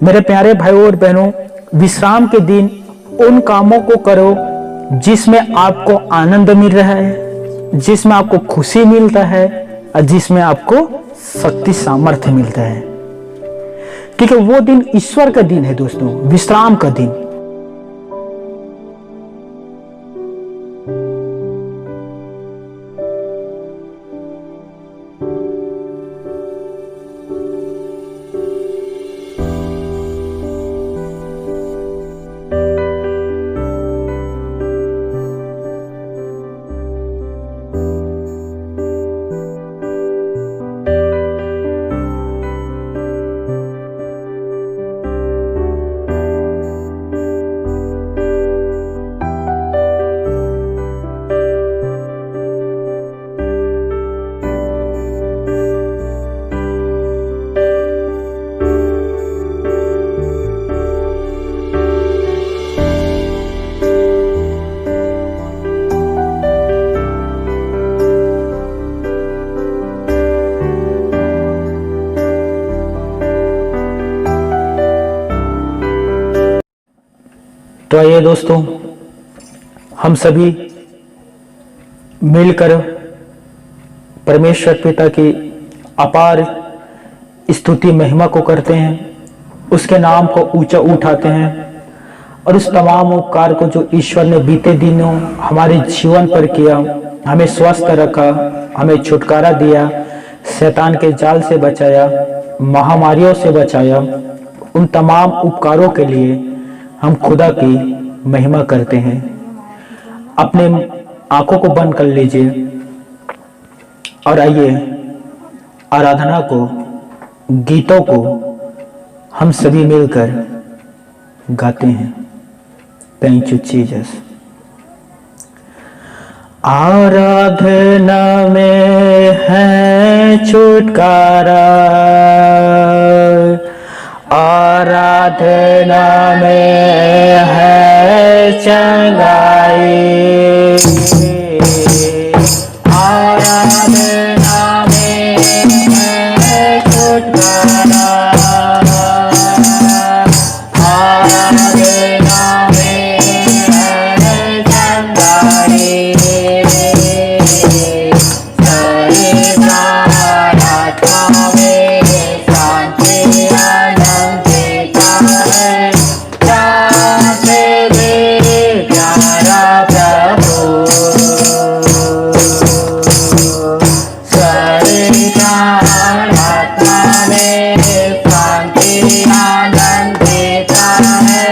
मेरे प्यारे भाइयों और बहनों, विश्राम के दिन उन कामों को करो जिसमें आपको आनंद मिल रहा है, जिसमें आपको खुशी मिलता है और जिसमें आपको शक्ति सामर्थ्य मिलता है। क्योंकि वो दिन ईश्वर का दिन है दोस्तों, विश्राम का दिन। तो आइए दोस्तों, हम सभी मिलकर परमेश्वर पिता की अपार स्तुति महिमा को करते हैं, उसके नाम को ऊंचा उठाते हैं और उस तमाम उपकार को जो ईश्वर ने बीते दिनों हमारे जीवन पर किया, हमें स्वस्थ रखा, हमें छुटकारा दिया, शैतान के जाल से बचाया, महामारियों से बचाया, उन तमाम उपकारों के लिए हम खुदा की महिमा करते हैं। अपने आंखों को बंद कर लीजिए और आइए आराधना को, गीतों को हम सभी मिलकर गाते हैं। Thank you Jesus. आराधना में है छुटकारा, आराधना में है चंगाई, आराधना में है छुटकारा, आराधना में है चंगाई, सारे आत्मा में शांति आनंद देता है, प्यारा प्रभु, सारे आत्मा में शांति आनंद देता है,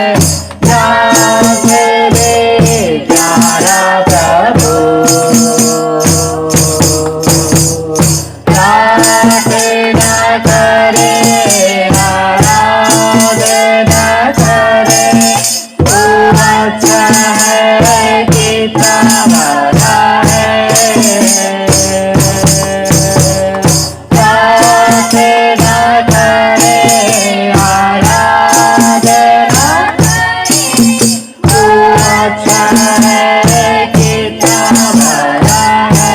प्यारा प्रभु, आराधना करे, आराधना करे, वो अच्छा है, कितना बड़ा है, आराधना करे, आराधना वो अच्छा है, कितना बड़ा है,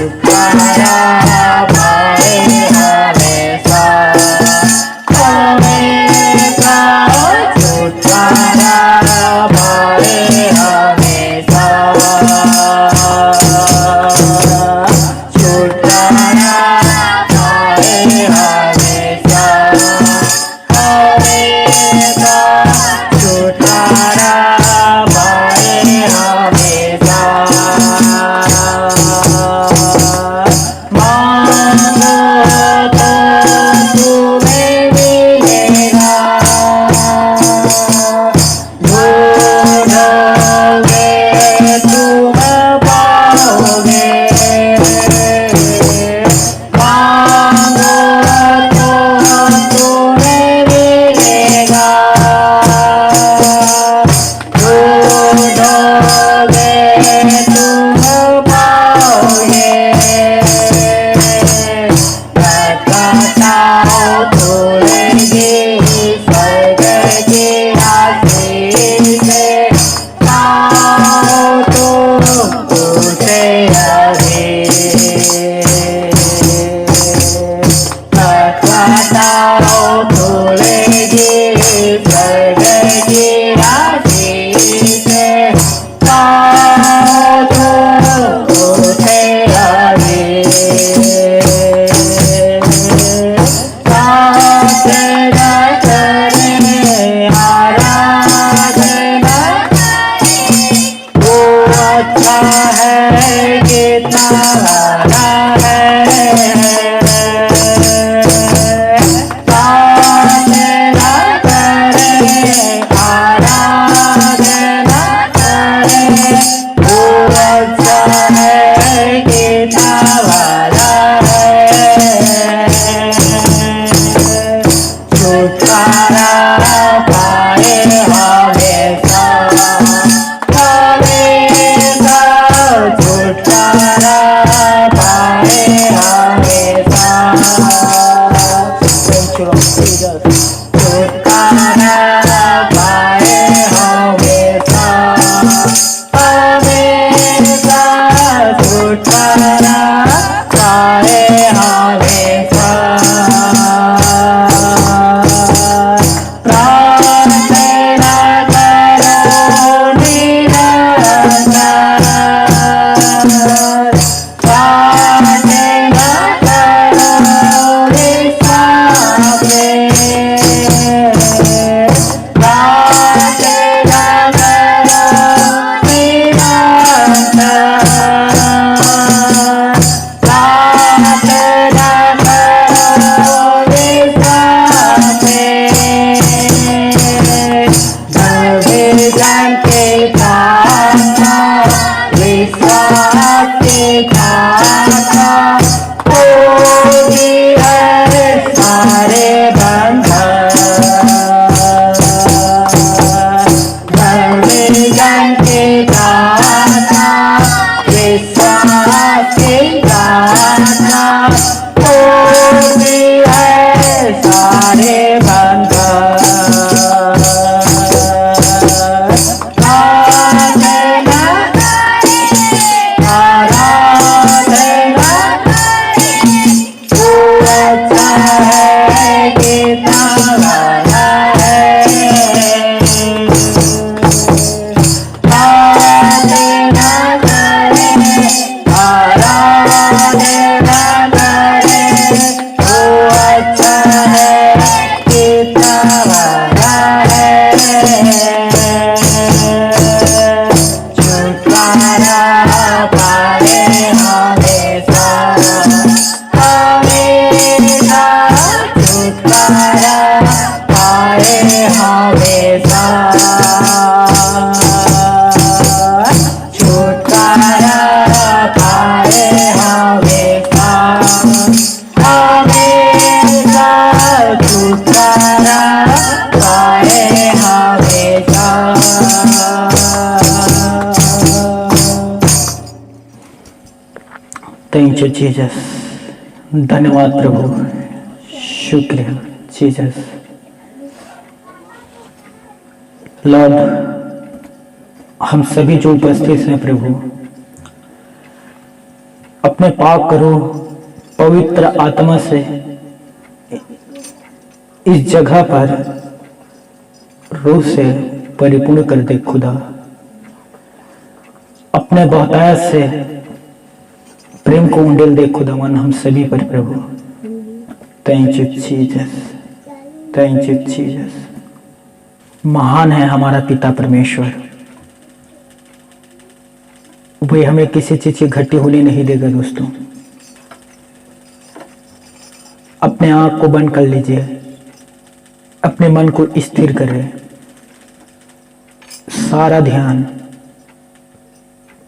छुटकारा पाए हमेशा, हमेशा छुटकारा पाए हमेशा, छुटकारा पाए हमेशा, हमेशा छुटकारा पाए हमेशा। मांगो तो तुम्हें मिलेगा, ढूंढोगे तुम पाओगे, मांगो तो तुम्हें मिलेगा, ढूंढोगे अच्छा है कितना भला है, प्रार्थना करें आराधना करें, वो अच्छा है कितना भला है, छुटकारा पाए हमेशा, हमेशा छुटकारा पाए हमेशा, छुटकारा पाए हमेशा, हमेशा छुटकारा पाए हमेशा, प्रार्थना करो निरंतर, प्रार्थना करो विश्वास में, प्रार्थना करो निरंतर, प्रार्थना करो विश्वास में, भविष्य के दाता, विश्वास के दाता, कोई है सारे बंधन, भविष्य के दाता, विश्वास के दाता, कोई है सारे बंधन, आराधना आराधना वो अच्छा है कितना भला है, आराधना करें आराधना करें, वो अच्छा है कितना भला है, छुटकारा पाए हमेशा, हमेशा छुटकारा पाए हमेशा, छुटकारा पाए हमेशा, हमेशा छुटकारा पाए हमेशा। थैंक यू जीसस, धन्यवाद प्रभु, शुक्रिया जीसस। लॉर्ड, हम सभी जो उपस्थित हैं प्रभु, अपने पाक करो पवित्र आत्मा से इस जगह पर रूह से परिपूर्ण कर दे खुदा, अपने बहुतायत से प्रेम को उंडेल दे खुदावन हम सभी पर प्रभु। Thank you Jesus, thank you Jesus. महान है हमारा पिता परमेश्वर, वही हमें किसी चीज की घटी होने नहीं देगा। दोस्तों, अपने आंख को बंद कर लीजिए, अपने मन को स्थिर करें, सारा ध्यान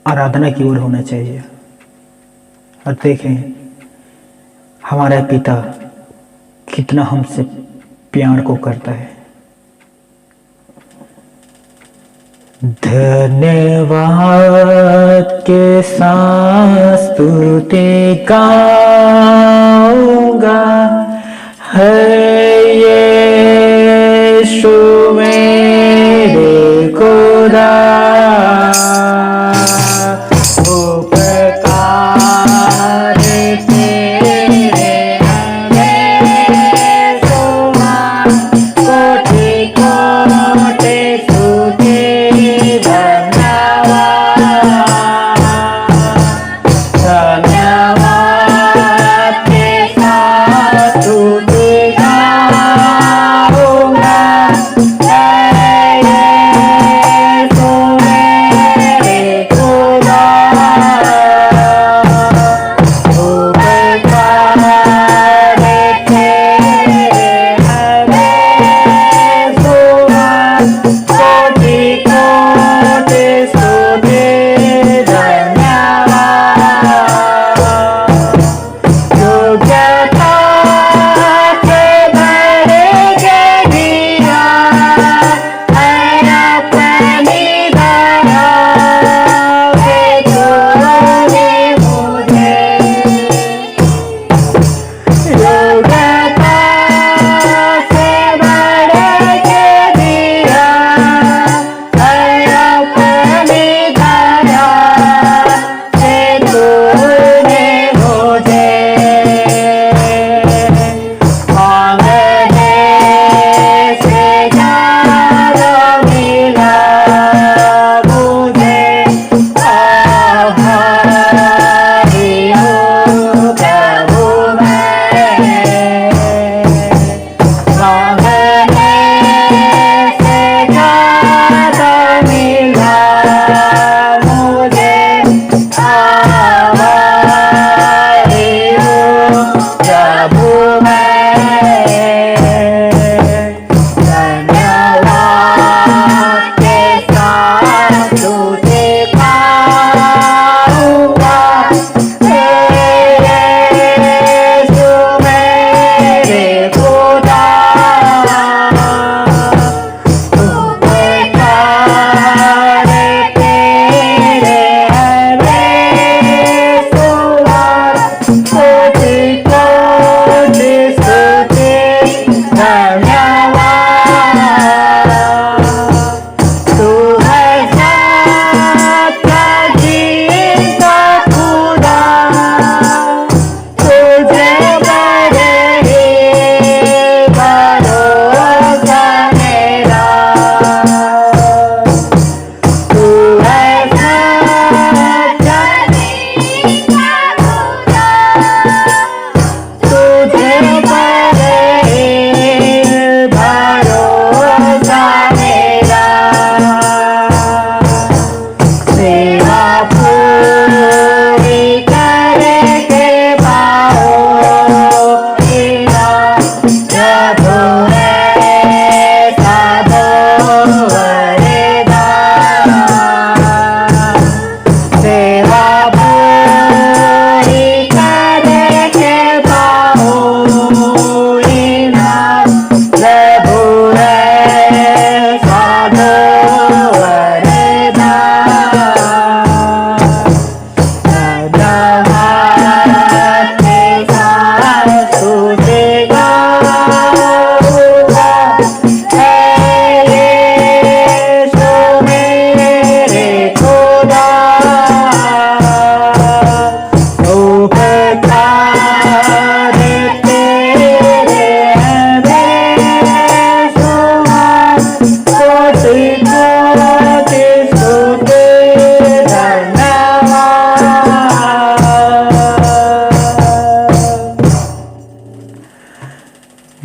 आराधना की ओर होना चाहिए और देखें हमारा पिता कितना हमसे प्यार को करता है। धन्यवाद के साथ स्तुति गाऊंगा, है यीशु मेरे खुदा, उपकार तेरे अनेक समान, कोटि कोटि स्तुति धन्यवाद के साथ स्तुति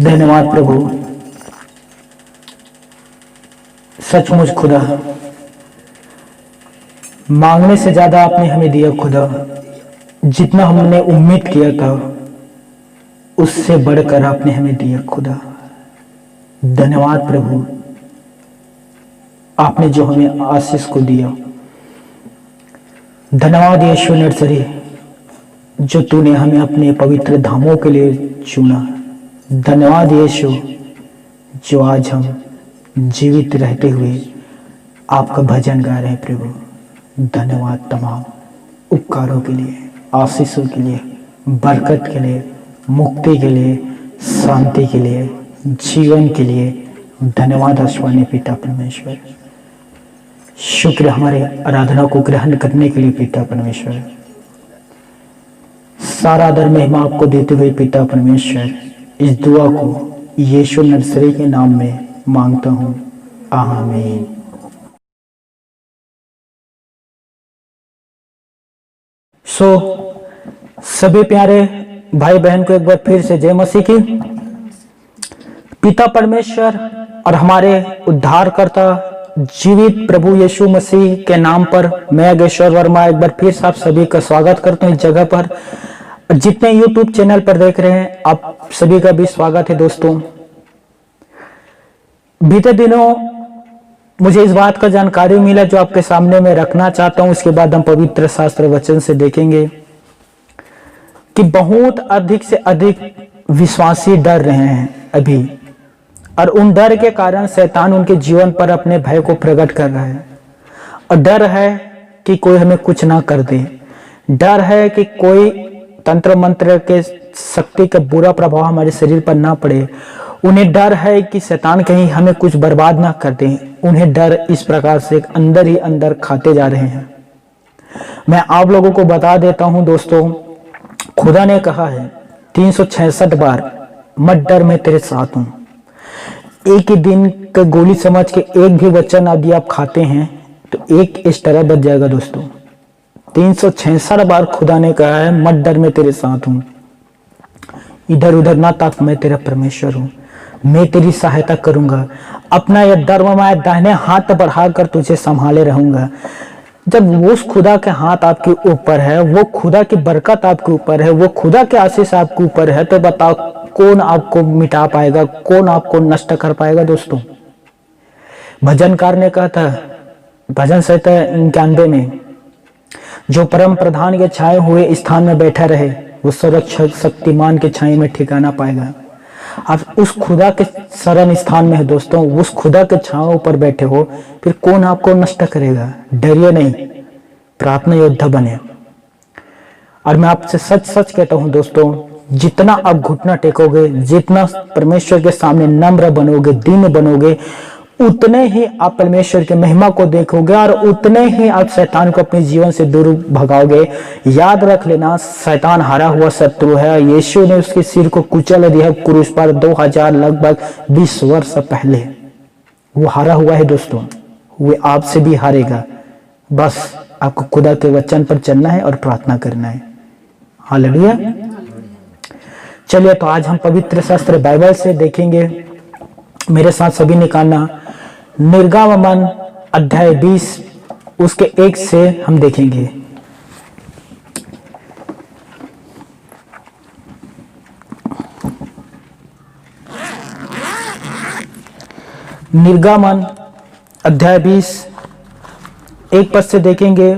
धन्यवाद प्रभु, सचमुच खुदा, मांगने से ज्यादा आपने हमें दिया खुदा। जितना हमने उम्मीद किया था उससे बढ़कर आपने हमें दिया खुदा। धन्यवाद प्रभु, आपने जो हमें आशीष को दिया। धन्यवाद यीशु नर्सरी, जो तूने हमें अपने पवित्र धामों के लिए चुना। धन्यवाद यीशु, जो आज हम जीवित रहते हुए आपका भजन गा रहे हैं प्रभु। धन्यवाद तमाम उपकारों के लिए, आशीषों के लिए, बरकत के लिए, मुक्ति के लिए, शांति के लिए, जीवन के लिए। धन्यवाद आसमानी पिता परमेश्वर। शुक्र हमारे आराधना को ग्रहण करने के लिए पिता परमेश्वर। सारा आदर महिमा आपको देते हुए पिता परमेश्वर, इस दुआ को यीशु नर्सरी के नाम में मांगता हूं, आमीन। सभी प्यारे भाई बहन को एक बार फिर से जय मसीह की। पिता परमेश्वर और हमारे उद्धारकर्ता जीवित प्रभु यीशु मसीह के नाम पर मैं योगेश्वर वर्मा एक बार फिर से आप सभी का स्वागत करता हूं इस जगह पर। जितने YouTube चैनल पर देख रहे हैं आप सभी का भी स्वागत है दोस्तों। बीते दिनों मुझे इस बात का जानकारी मिला जो आपके सामने मैं रखना चाहता हूं। उसके बाद हम पवित्र शास्त्र वचन से देखेंगे कि बहुत अधिक से अधिक विश्वासी डर रहे हैं अभी, और उन डर के कारण शैतान उनके जीवन पर अपने भय को प्रकट कर रहा है। और डर है कि कोई हमें कुछ ना कर दे, डर है कि कोई तंत्र मंत्र के शक्ति का बुरा प्रभाव हमारे शरीर पर ना पड़े। उन्हें डर है कि शैतान कहीं हमें कुछ बर्बाद ना कर दे। उन्हें डर इस प्रकार से अंदर ही अंदर खाते जा रहे हैं। मैं आप लोगों को बता देता हूं दोस्तों, खुदा ने कहा है 366 बार, मत डर मैं तेरे साथ हूं। एक ही दिन का गोली समझ के एक भी वचन यदि आप खाते हैं तो एक इस तरह बच जाएगा दोस्तों। 366 बार खुदा ने कहा है मत डर मैं तेरे साथ हूं, इधर उधर ना ताक मैं तेरा परमेश्वर हूं, मैं तेरी सहायता करूंगा, अपना यह धर्ममय दाहिने हाथ बढ़ाकर तुझे संभाले रहूंगा। जब उस खुदा के हाथ आपके ऊपर है, वो खुदा की बरकत आपके ऊपर है, वो खुदा के आशीष आपके ऊपर है, तो बताओ कौन आपको मिटा पाएगा, कौन आपको नष्ट कर पाएगा दोस्तों। भजनकार ने कहा था भजन संहिता 91 में, जो परम प्रधान के छाए हुए स्थान में बैठा रहे वो सुरक्षित शक्तिमान के छाए में ठिकाना पाएगा। आप उस खुदा के शरण स्थान में है दोस्तों, उस खुदा के छांव पर बैठे हो, फिर कौन आपको नष्ट करेगा। डरिए नहीं, प्रार्थना योद्धा बने। और मैं आपसे सच सच कहता हूं दोस्तों, जितना आप घुटना टेकोगे, जितना परमेश्वर के सामने नम्र बनोगे, दीन बनोगे, उतने ही आप परमेश्वर के महिमा को देखोगे और उतने ही आप शैतान को अपने जीवन से दूर भगाओगे। याद रख लेना, शैतान हारा हुआ शत्रु है। यीशु ने उसके सिर को कुचल दिया क्रूस पर 2000 लगभग 20 वर्ष पहले। वो हारा हुआ है दोस्तों, वो आपसे भी हारेगा। बस आपको खुदा के वचन पर चलना है और प्रार्थना करना है। हालेलुया। चलिए तो आज हम पवित्र शास्त्र बाइबल से देखेंगे। मेरे साथ सभी निकालना, निर्गमन अध्याय 20 उसके 1 से हम देखेंगे। निर्गमन अध्याय 20 1 पद से देखेंगे।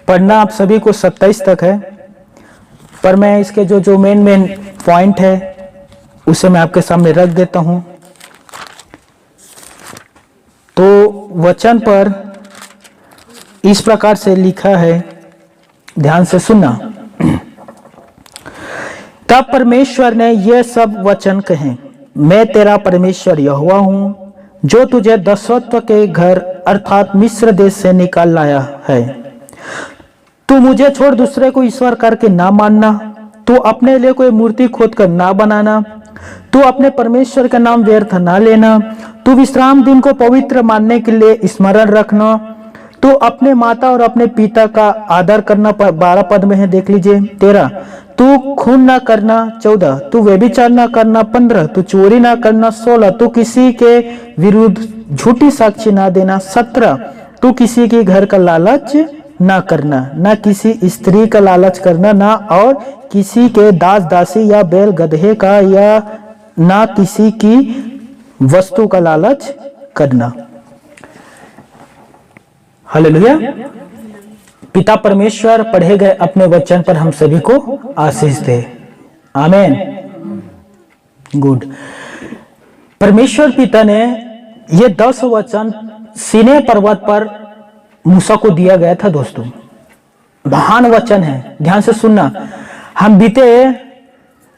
पढ़ना आप सभी को 27 तक है, पर मैं इसके जो मेन पॉइंट है उसे मैं आपके सामने रख देता हूं। तो वचन पर इस प्रकार से लिखा है, ध्यान से सुनना। तब परमेश्वर ने यह सब वचन कहे, मैं तेरा परमेश्वर यहोवा हूं, जो तुझे दासत्व के घर अर्थात मिस्र देश से निकाल लाया है। तू मुझे छोड़ दूसरे को ईश्वर करके ना मानना, तू अपने लिए कोई मूर्ति खोद कर ना बनाना, तू अपने परमेश्वर का नाम व्यर्थ ना लेना, तू विश्राम दिन को पवित्र मानने के लिए स्मरण रखना, तू अपने माता और अपने पिता का आदर करना 12 पद में है, देख लीजिए। 13 तू खून ना करना। 14 तू व्यभिचार ना करना। 15 तू चोरी ना करना। 16 तू किसी के विरुद्ध झूठी साक्षी ना देना। 17 तू किसी के घर का लालच ना करना, ना किसी स्त्री का लालच करना, ना और किसी के दास दासी या बैल गधे का, या ना किसी की वस्तु का लालच करना। हालेलुया। पिता परमेश्वर पढ़े गए अपने वचन पर हम सभी को आशीष दे। आमीन। गुड। परमेश्वर पिता ने ये 10 वचन सीने पर्वत पर मूसा को दिया गया था दोस्तों। महान वचन है, ध्यान से सुनना। हम बीते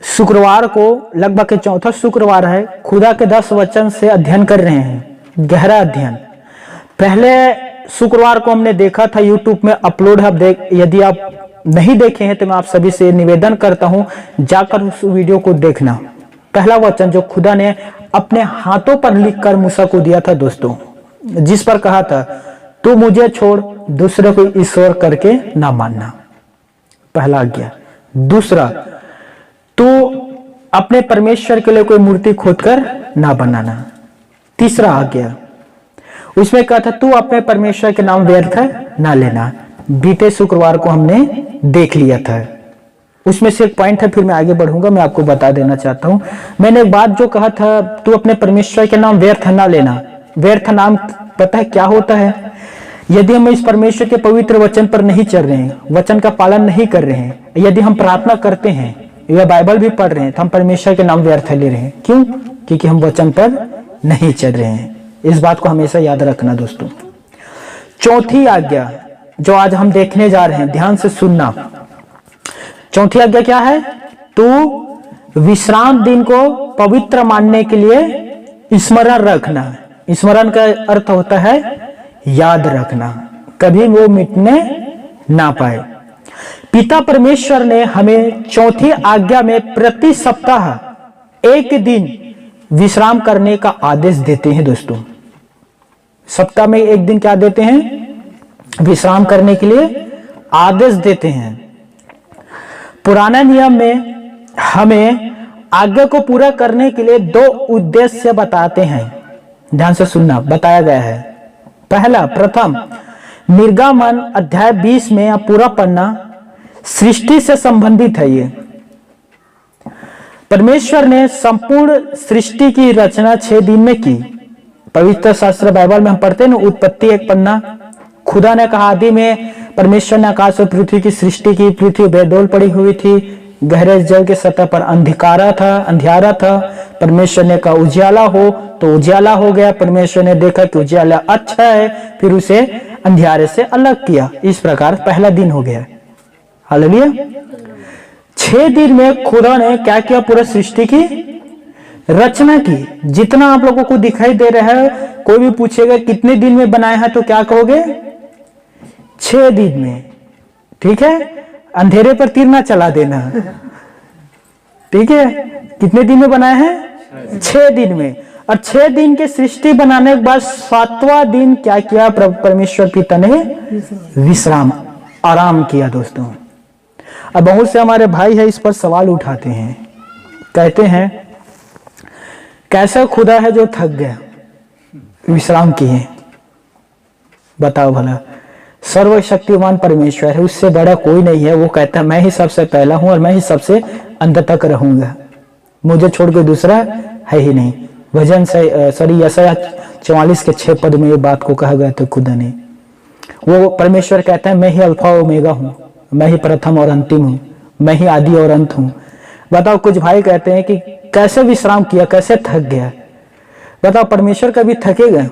शुक्रवार को, लगभग 4था शुक्रवार है, खुदा के 10 वचन से अध्ययन कर रहे हैं, गहरा अध्ययन। पहले शुक्रवार को हमने देखा था, यूट्यूब में अपलोड है, यदि आप नहीं देखे हैं तो मैं आप सभी से निवेदन करता हूं जाकर उस वीडियो को देखना। पहला वचन जो खुदा ने अपने हाथों पर लिखकर मूसा को दिया था दोस्तों, जिस पर कहा था तू मुझे छोड़ दूसरे को ईश्वर करके ना मानना, पहला आज्ञा। दूसरा, तू अपने परमेश्वर के लिए कोई मूर्ति खोदकर ना बनाना, तीसरा आज्ञा। उसमें कहा था तू अपने परमेश्वर के नाम व्यर्थ ना लेना, बीते शुक्रवार को हमने देख लिया था। उसमें से एक पॉइंट है, फिर मैं आगे बढ़ूंगा, मैं आपको बता देना चाहता हूं। मैंने एक बात जो कहा था, तू अपने परमेश्वर के नाम व्यर्थ ना लेना। व्यर्थ नाम पता है क्या होता है? यदि हम इस परमेश्वर के पवित्र वचन पर नहीं चल रहे हैं, वचन का पालन नहीं कर रहे हैं, यदि हम प्रार्थना करते हैं या बाइबल भी पढ़ रहे हैं, तो हम परमेश्वर के नाम व्यर्थ ले रहे हैं। क्यों? क्योंकि हम वचन पर नहीं चल रहे हैं। इस बात को हमेशा याद रखना दोस्तों। चौथी आज्ञा जो आज हम देखने जा रहे हैं, ध्यान से सुनना। चौथी आज्ञा क्या है? तू विश्राम दिन को पवित्र मानने के लिए स्मरण रखना। स्मरण का अर्थ होता है याद रखना, कभी वो मिटने ना पाए। पिता परमेश्वर ने हमें चौथी आज्ञा में प्रति सप्ताह एक दिन विश्राम करने का आदेश देते हैं दोस्तों। सप्ताह में एक दिन क्या देते हैं? विश्राम करने के लिए आदेश देते हैं। पुराना नियम में हमें आज्ञा को पूरा करने के लिए 2 उद्देश्य बताते हैं, ध्यान से सुनना, बताया गया है। पहला, प्रथम, निर्गमन अध्याय 20 में आप पूरा पढ़ना, सृष्टि से संबंधित है। ये परमेश्वर ने संपूर्ण सृष्टि की रचना 6 दिन में की। पवित्र शास्त्र बाइबल में हम पढ़ते हैं ना, उत्पत्ति 1 पन्ना, खुदा ने कहा आदि में परमेश्वर ने आकाश और पृथ्वी की सृष्टि की। पृथ्वी बेडौल पड़ी हुई थी, गहरे जल के सतह पर अंधियारा था। परमेश्वर ने कहा उजियाला हो, तो उजियाला हो गया। परमेश्वर ने देखा कि उजियाला अच्छा है, फिर उसे अंधियारे से अलग किया। इस प्रकार पहला दिन हो गया। हालेलुया। 6 दिन में खुदा ने क्या किया? पूरा सृष्टि की रचना की। जितना आप लोगों को दिखाई दे रहा है, कोई भी पूछेगा कितने दिन में बनाया है, तो क्या कहोगे? 6 दिन में। ठीक है, अंधेरे पर तीर ना चला देना। ठीक है, कितने दिन में बनाया है? 6 दिन में। और 6 दिन की सृष्टि बनाने के बाद 7वां दिन क्या किया? परमेश्वर पिता ने विश्राम, आराम किया दोस्तों। अब बहुत से हमारे भाई है इस पर सवाल उठाते हैं, कहते हैं कैसा खुदा है जो थक गया, विश्राम किए? बताओ भला। सर्वशक्तिमान परमेश्वर है, उससे बड़ा कोई नहीं है। वो कहता है मैं ही सबसे पहला हूं और मैं ही सबसे अंत तक रहूंगा, मुझे छोड़ के दूसरा है ही नहीं। भजन से यशायाह 44 के 6 पद में ये बात को कहा गया था खुदा ने। वो परमेश्वर कहता है मैं ही अल्फा ओमेगा हूं, मैं ही प्रथम और अंतिम हूं, मैं ही आदि और अंत हूं। बताओ, कुछ भाई कहते हैं कि कैसे विश्राम किया, कैसे थक गया? बताओ, परमेश्वर कभी थकेगा?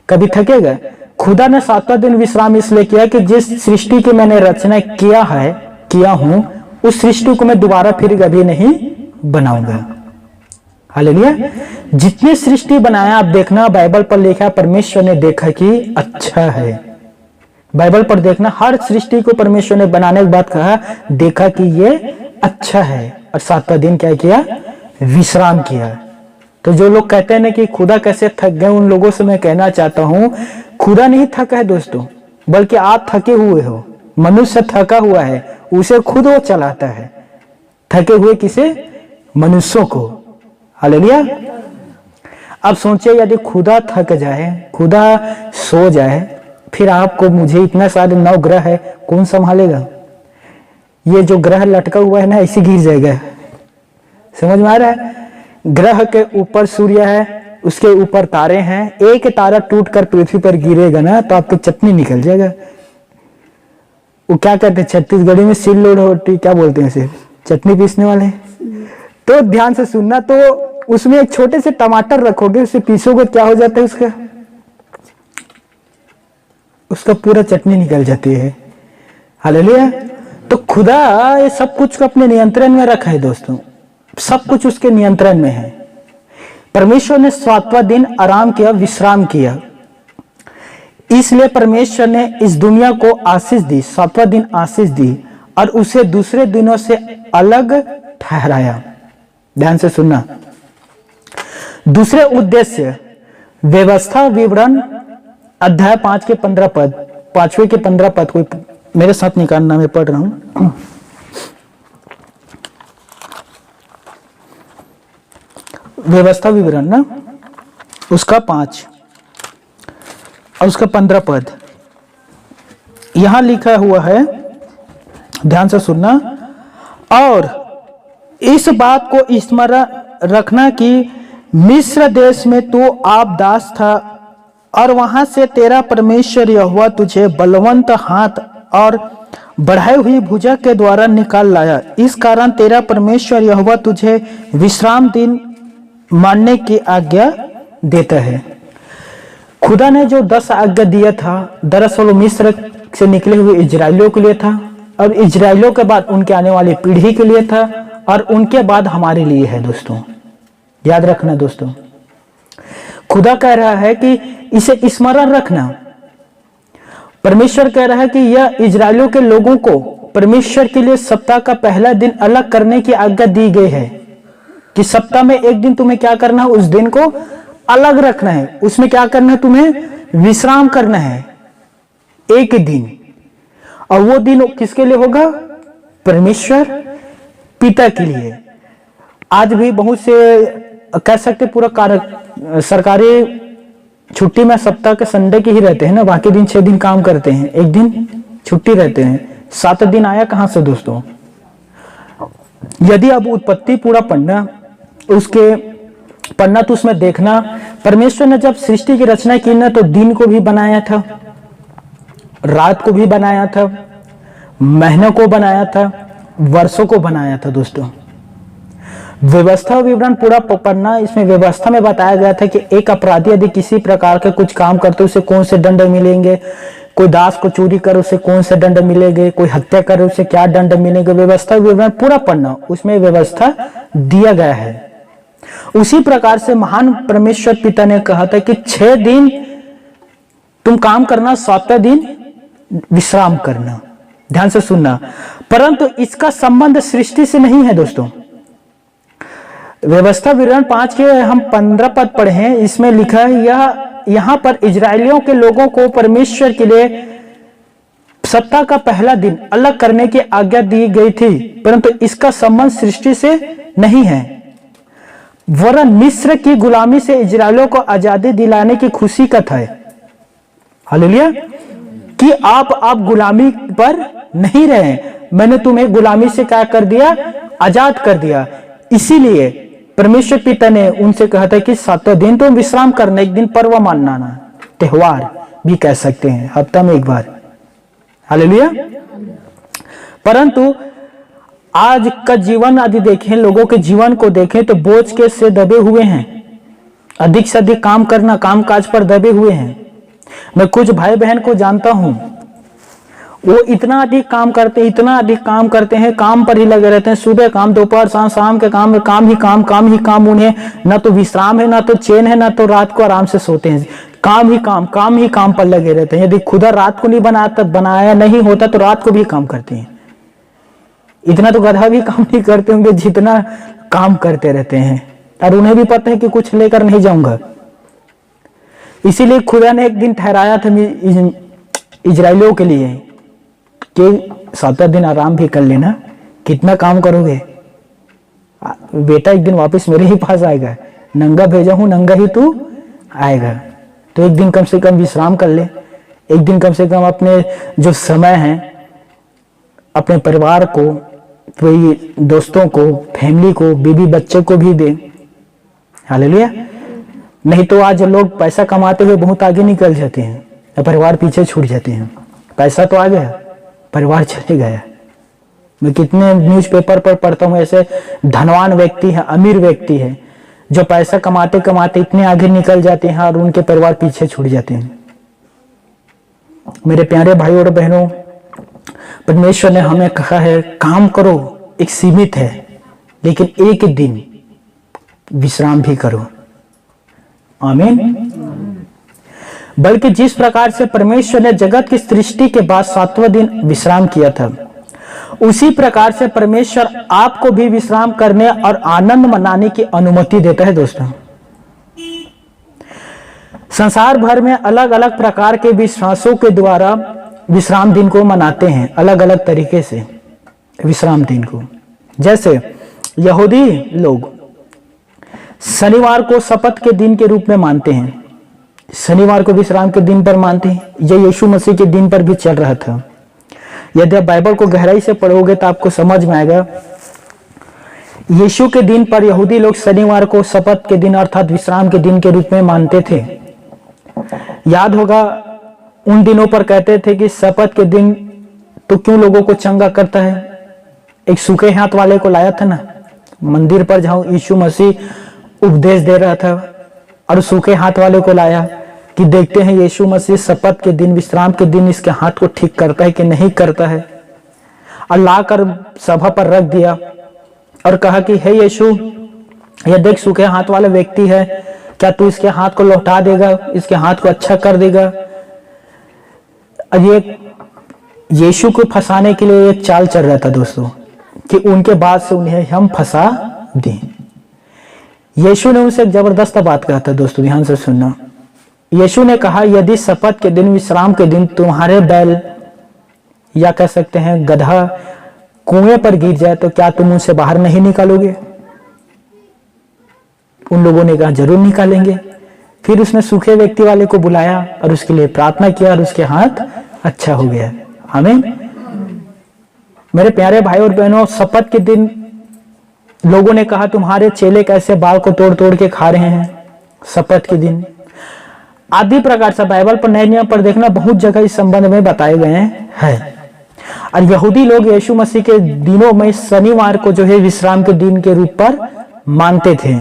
कभी थकेगा? खुदा ने 7वां दिन विश्राम इसलिए किया कि जिस सृष्टि की मैंने रचना किया हूं, उस सृष्टि को मैं दोबारा फिर कभी नहीं बनाऊंगा। हालेलुया। जितनी सृष्टि बनाया आप देखना, बाइबल पर लिखा परमेश्वर ने देखा कि अच्छा है। बाइबल पर देखना, हर सृष्टि को परमेश्वर ने बनाने के बाद कहा, देखा कि ये अच्छा है। और 7वां दिन क्या किया? विश्राम किया। तो जो लोग कहते हैं ना कि खुदा कैसे थक गए, उन लोगों से मैं कहना चाहता हूं खुदा नहीं थका है दोस्तों, बल्कि आप थके हुए हो। मनुष्य थका हुआ है, उसे खुद वो चलाता है। थके हुए किसे? मनुष्यों को। हालेलुया। अब सोचिए यदि खुदा थक जाए, खुदा सो जाए, फिर आपको मुझे इतना सारे 9 ग्रह है, कौन संभालेगा? ये जो ग्रह लटका हुआ है ना, ऐसे गिर जाएगा। समझ में आ रहा है? ग्रह के ऊपर सूर्य है, उसके ऊपर तारे हैं, एक तारा टूटकर पृथ्वी पर गिरेगा ना तो आपकी चटनी निकल जाएगा। वो क्या कहते हैं छत्तीसगढ़ी में, सिल लोड होती, क्या बोलते हैं इसे, चटनी पीसने वाले। तो ध्यान से सुनना, तो उसमें एक छोटे से टमाटर रखोगे, उसे पीसोगे, क्या हो जाता है उसका पूरा चटनी निकल जाती है। हालेलुया। तो खुदा ये सब कुछ को अपने नियंत्रण में रखा है दोस्तों, सब कुछ उसके नियंत्रण में है। परमेश्वर ने 7वां दिन आराम किया, विश्राम किया, इसलिए परमेश्वर ने इस दुनिया को आशीष दी, 7वां दिन आशीष दी और उसे दूसरे दिनों से अलग ठहराया। ध्यान से सुनना। दूसरे उद्देश्य, व्यवस्था विवरण अध्याय 5 के 15 पद, 5वें के 15 पद, कोई मेरे साथ निकालना, मैं पढ़ रहा हूं। व्यवस्था विवरण ना, उसका 5 और उसका 15 पद यहां लिखा हुआ है, ध्यान से सुनना। और इस बात को स्मरण रखना कि मिस्र देश में तू आप दास था और वहां से तेरा परमेश्वर यहोवा तुझे बलवंत हाथ और बढ़ाई हुई भुजा के द्वारा निकाल लाया। इस कारण तेरा परमेश्वर यहोवा तुझे विश्राम दिन मानने की आज्ञा देता है। खुदा ने जो 10 आज्ञा दिया था, दरअसल मिस्र से निकले हुए इजराइलियों के लिए था, और इजराइलियों के बाद उनके आने वाली पीढ़ी के लिए था, और उनके बाद हमारे लिए है दोस्तों। याद रखना दोस्तों, खुदा कह रहा है कि इसे स्मरण रखना। परमेश्वर कह रहा है कि यह इजराइलियों के लोगों को परमेश्वर के लिए सप्ताह का पहला दिन अलग करने की आज्ञा दी गई है, कि सप्ताह में एक दिन तुम्हें क्या करना है, उस दिन को अलग रखना है। उसमें क्या करना है, तुम्हें विश्राम करना है एक दिन। और वो दिन किसके लिए होगा? परमेश्वर पिता के लिए। आज भी बहुत से कह सकते पूरा सरकारी छुट्टी में सप्ताह के संडे के ही रहते हैं ना, बाकी दिन 6 दिन काम करते हैं, एक दिन छुट्टी रहते हैं। 7 दिन आया कहां से दोस्तों? यदि अब उत्पत्ति पूरा पढ़ना, उसके पढ़ना तो उसमें देखना, परमेश्वर ने जब सृष्टि की रचना की ना, तो दिन को भी बनाया था, रात को भी बनाया था, महीनों को बनाया था, वर्षों को बनाया था दोस्तों। व्यवस्था विवरण पूरा पढ़ना, इसमें व्यवस्था में बताया गया था कि एक अपराधी यदि किसी प्रकार के कुछ काम करते उसे कौन से दंड मिलेंगे, कोई दास को चोरी करे उसे कौन से दंड मिलेंगे, कोई हत्या करे उसे क्या दंड मिलेंगे। व्यवस्था विवरण पूरा पढ़ना, उसमें व्यवस्था दिया गया है। उसी प्रकार से महान परमेश्वर पिता ने कहा था कि 6 दिन तुम काम करना, 7वें दिन विश्राम करना। ध्यान से सुनना, परंतु इसका संबंध सृष्टि से नहीं है दोस्तों। व्यवस्था विवरण 5 के हम 15 पद पढ़े हैं, इसमें लिखा है यहां पर इजरायलियों के लोगों को परमेश्वर के लिए सप्ताह का पहला दिन अलग करने की आज्ञा दी गई थी, परंतु इसका संबंध सृष्टि से नहीं है, वरन मिस्र की गुलामी से इजरायलियों को आजादी दिलाने की खुशी का था। हालेलुया। कि आप गुलामी पर नहीं रहे, मैंने तुम्हें गुलामी से क्या कर दिया? आजाद कर दिया। इसीलिए परमेश्वर पिता ने उनसे कहा था कि 7वां दिन तुम विश्राम करना, एक दिन पर्व मानना, त्योहार भी कह सकते हैं, हफ्ता में एक बार। हालेलुया। परंतु आज का जीवन यदि देखें, लोगों के जीवन को देखें तो बोझ के से दबे हुए हैं, अधिक से अधिक काम करना, कामकाज पर दबे हुए हैं। मैं कुछ भाई बहन को जानता हूं, वो इतना अधिक काम करते हैं, इतना अधिक काम करते हैं, काम पर ही लगे रहते हैं, सुबह काम, दोपहर शाम, शाम के काम, काम ही काम। उन्हें ना तो विश्राम है, ना तो चैन है, ना तो रात को आराम से सोते हैं। काम ही काम पर लगे रहते हैं। यदि खुदा रात को नहीं बनाया नहीं होता तो रात को भी काम करते हैं। इतना तो गधा भी काम नहीं करते होंगे जितना काम करते रहते हैं। और उन्हें भी पता है कि कुछ लेकर नहीं जाऊंगा। इसीलिए खुदा ने एक दिन ठहराया था इजराइलियों के लिए कि 7वां दिन आराम भी कर लेना। कितना काम करोगे? बेटा एक दिन वापस मेरे ही पास आएगा, नंगा भेजा हूं नंगा ही तू आएगा। तो एक दिन कम से कम विश्राम कर ले, एक दिन कम से कम अपने जो समय है अपने परिवार को, कोई दोस्तों को, फैमिली को, बीवी बच्चे को भी दे। हालेलुया। नहीं तो आज लोग पैसा कमाते हुए बहुत आगे निकल जाते हैं, परिवार पीछे छूट जाते हैं। पैसा तो आ गया, परिवार चले गया। मैं कितने न्यूज़पेपर पर पढ़ता हूँ, ऐसे धनवान व्यक्ति है, अमीर व्यक्ति है, जो पैसा कमाते कमाते इतने आगे निकल जाते हैं और उनके परिवार पीछे छूट जाते हैं। मेरे प्यारे भाई और बहनों, परमेश्वर ने हमें कहा है काम करो, एक सीमित है, लेकिन एक दिन विश्राम भी करो। आमीन। बल्कि जिस प्रकार से परमेश्वर ने जगत की सृष्टि के बाद 7वां दिन विश्राम किया था, उसी प्रकार से परमेश्वर आपको भी विश्राम करने और आनंद मनाने की अनुमति देता है। दोस्तों, संसार भर में अलग अलग प्रकार के विश्वासों के द्वारा विश्राम दिन को मनाते हैं, अलग अलग तरीके से विश्राम दिन को। जैसे यहूदी लोग शनिवार को शपथ के दिन के रूप में मानते हैं, शनिवार को विश्राम के दिन पर मानते हैं। यह यीशु मसीह के दिन पर भी चल रहा था। यदि आप बाइबल को गहराई से पढ़ोगे तो आपको समझ में आएगा, यीशु के दिन पर यहूदी लोग शनिवार को शपथ के दिन अर्थात विश्राम के दिन के रूप में मानते थे। याद होगा, उन दिनों पर कहते थे कि शपथ के दिन तो क्यों लोगों को चंगा करता है। एक सूखे हाथ वाले को लाया था ना मंदिर पर, जहां यीशु मसीह उपदेश दे रहा था, और सूखे हाथ वाले को लाया कि देखते हैं यीशु मसीह शपथ के दिन, विश्राम के दिन इसके हाथ को ठीक करता है कि नहीं करता है। और लाकर सभा पर रख दिया और कहा कि हे यीशु, यह देख सूखे हाथ वाला व्यक्ति है, क्या तू इसके हाथ को लौटा देगा, इसके हाथ को अच्छा कर देगा। अब ये यीशु को फंसाने के लिए एक चाल चल रहा था दोस्तों, कि उनके बाद से उन्हें हम फंसा दें। यीशु ने उनसे एक जबरदस्त बात कहा था दोस्तों, ध्यान से सुनना। यीशु ने कहा, यदि शपथ के दिन, विश्राम के दिन तुम्हारे बैल या कह सकते हैं गधा कुएं पर गिर जाए तो क्या तुम उनसे बाहर नहीं निकालोगे? उन लोगों ने कहा जरूर निकालेंगे। फिर उसने सूखे व्यक्ति वाले को बुलाया और उसके लिए प्रार्थना किया और उसके हाथ अच्छा हो गया। आमीन। मेरे प्यारे भाई और बहनों, शपथ के दिन लोगों ने कहा तुम्हारे चेले कैसे बाल को तोड़ तोड़ के खा रहे हैं शपथ के दिन। आदि प्रकार से बाइबल पर, नए नियम पर देखना, बहुत जगह इस संबंध में बताए गए हैं। और यहूदी लोग यीशु मसीह के दिनों में शनिवार को जो है विश्राम के दिन के रूप पर मानते थे।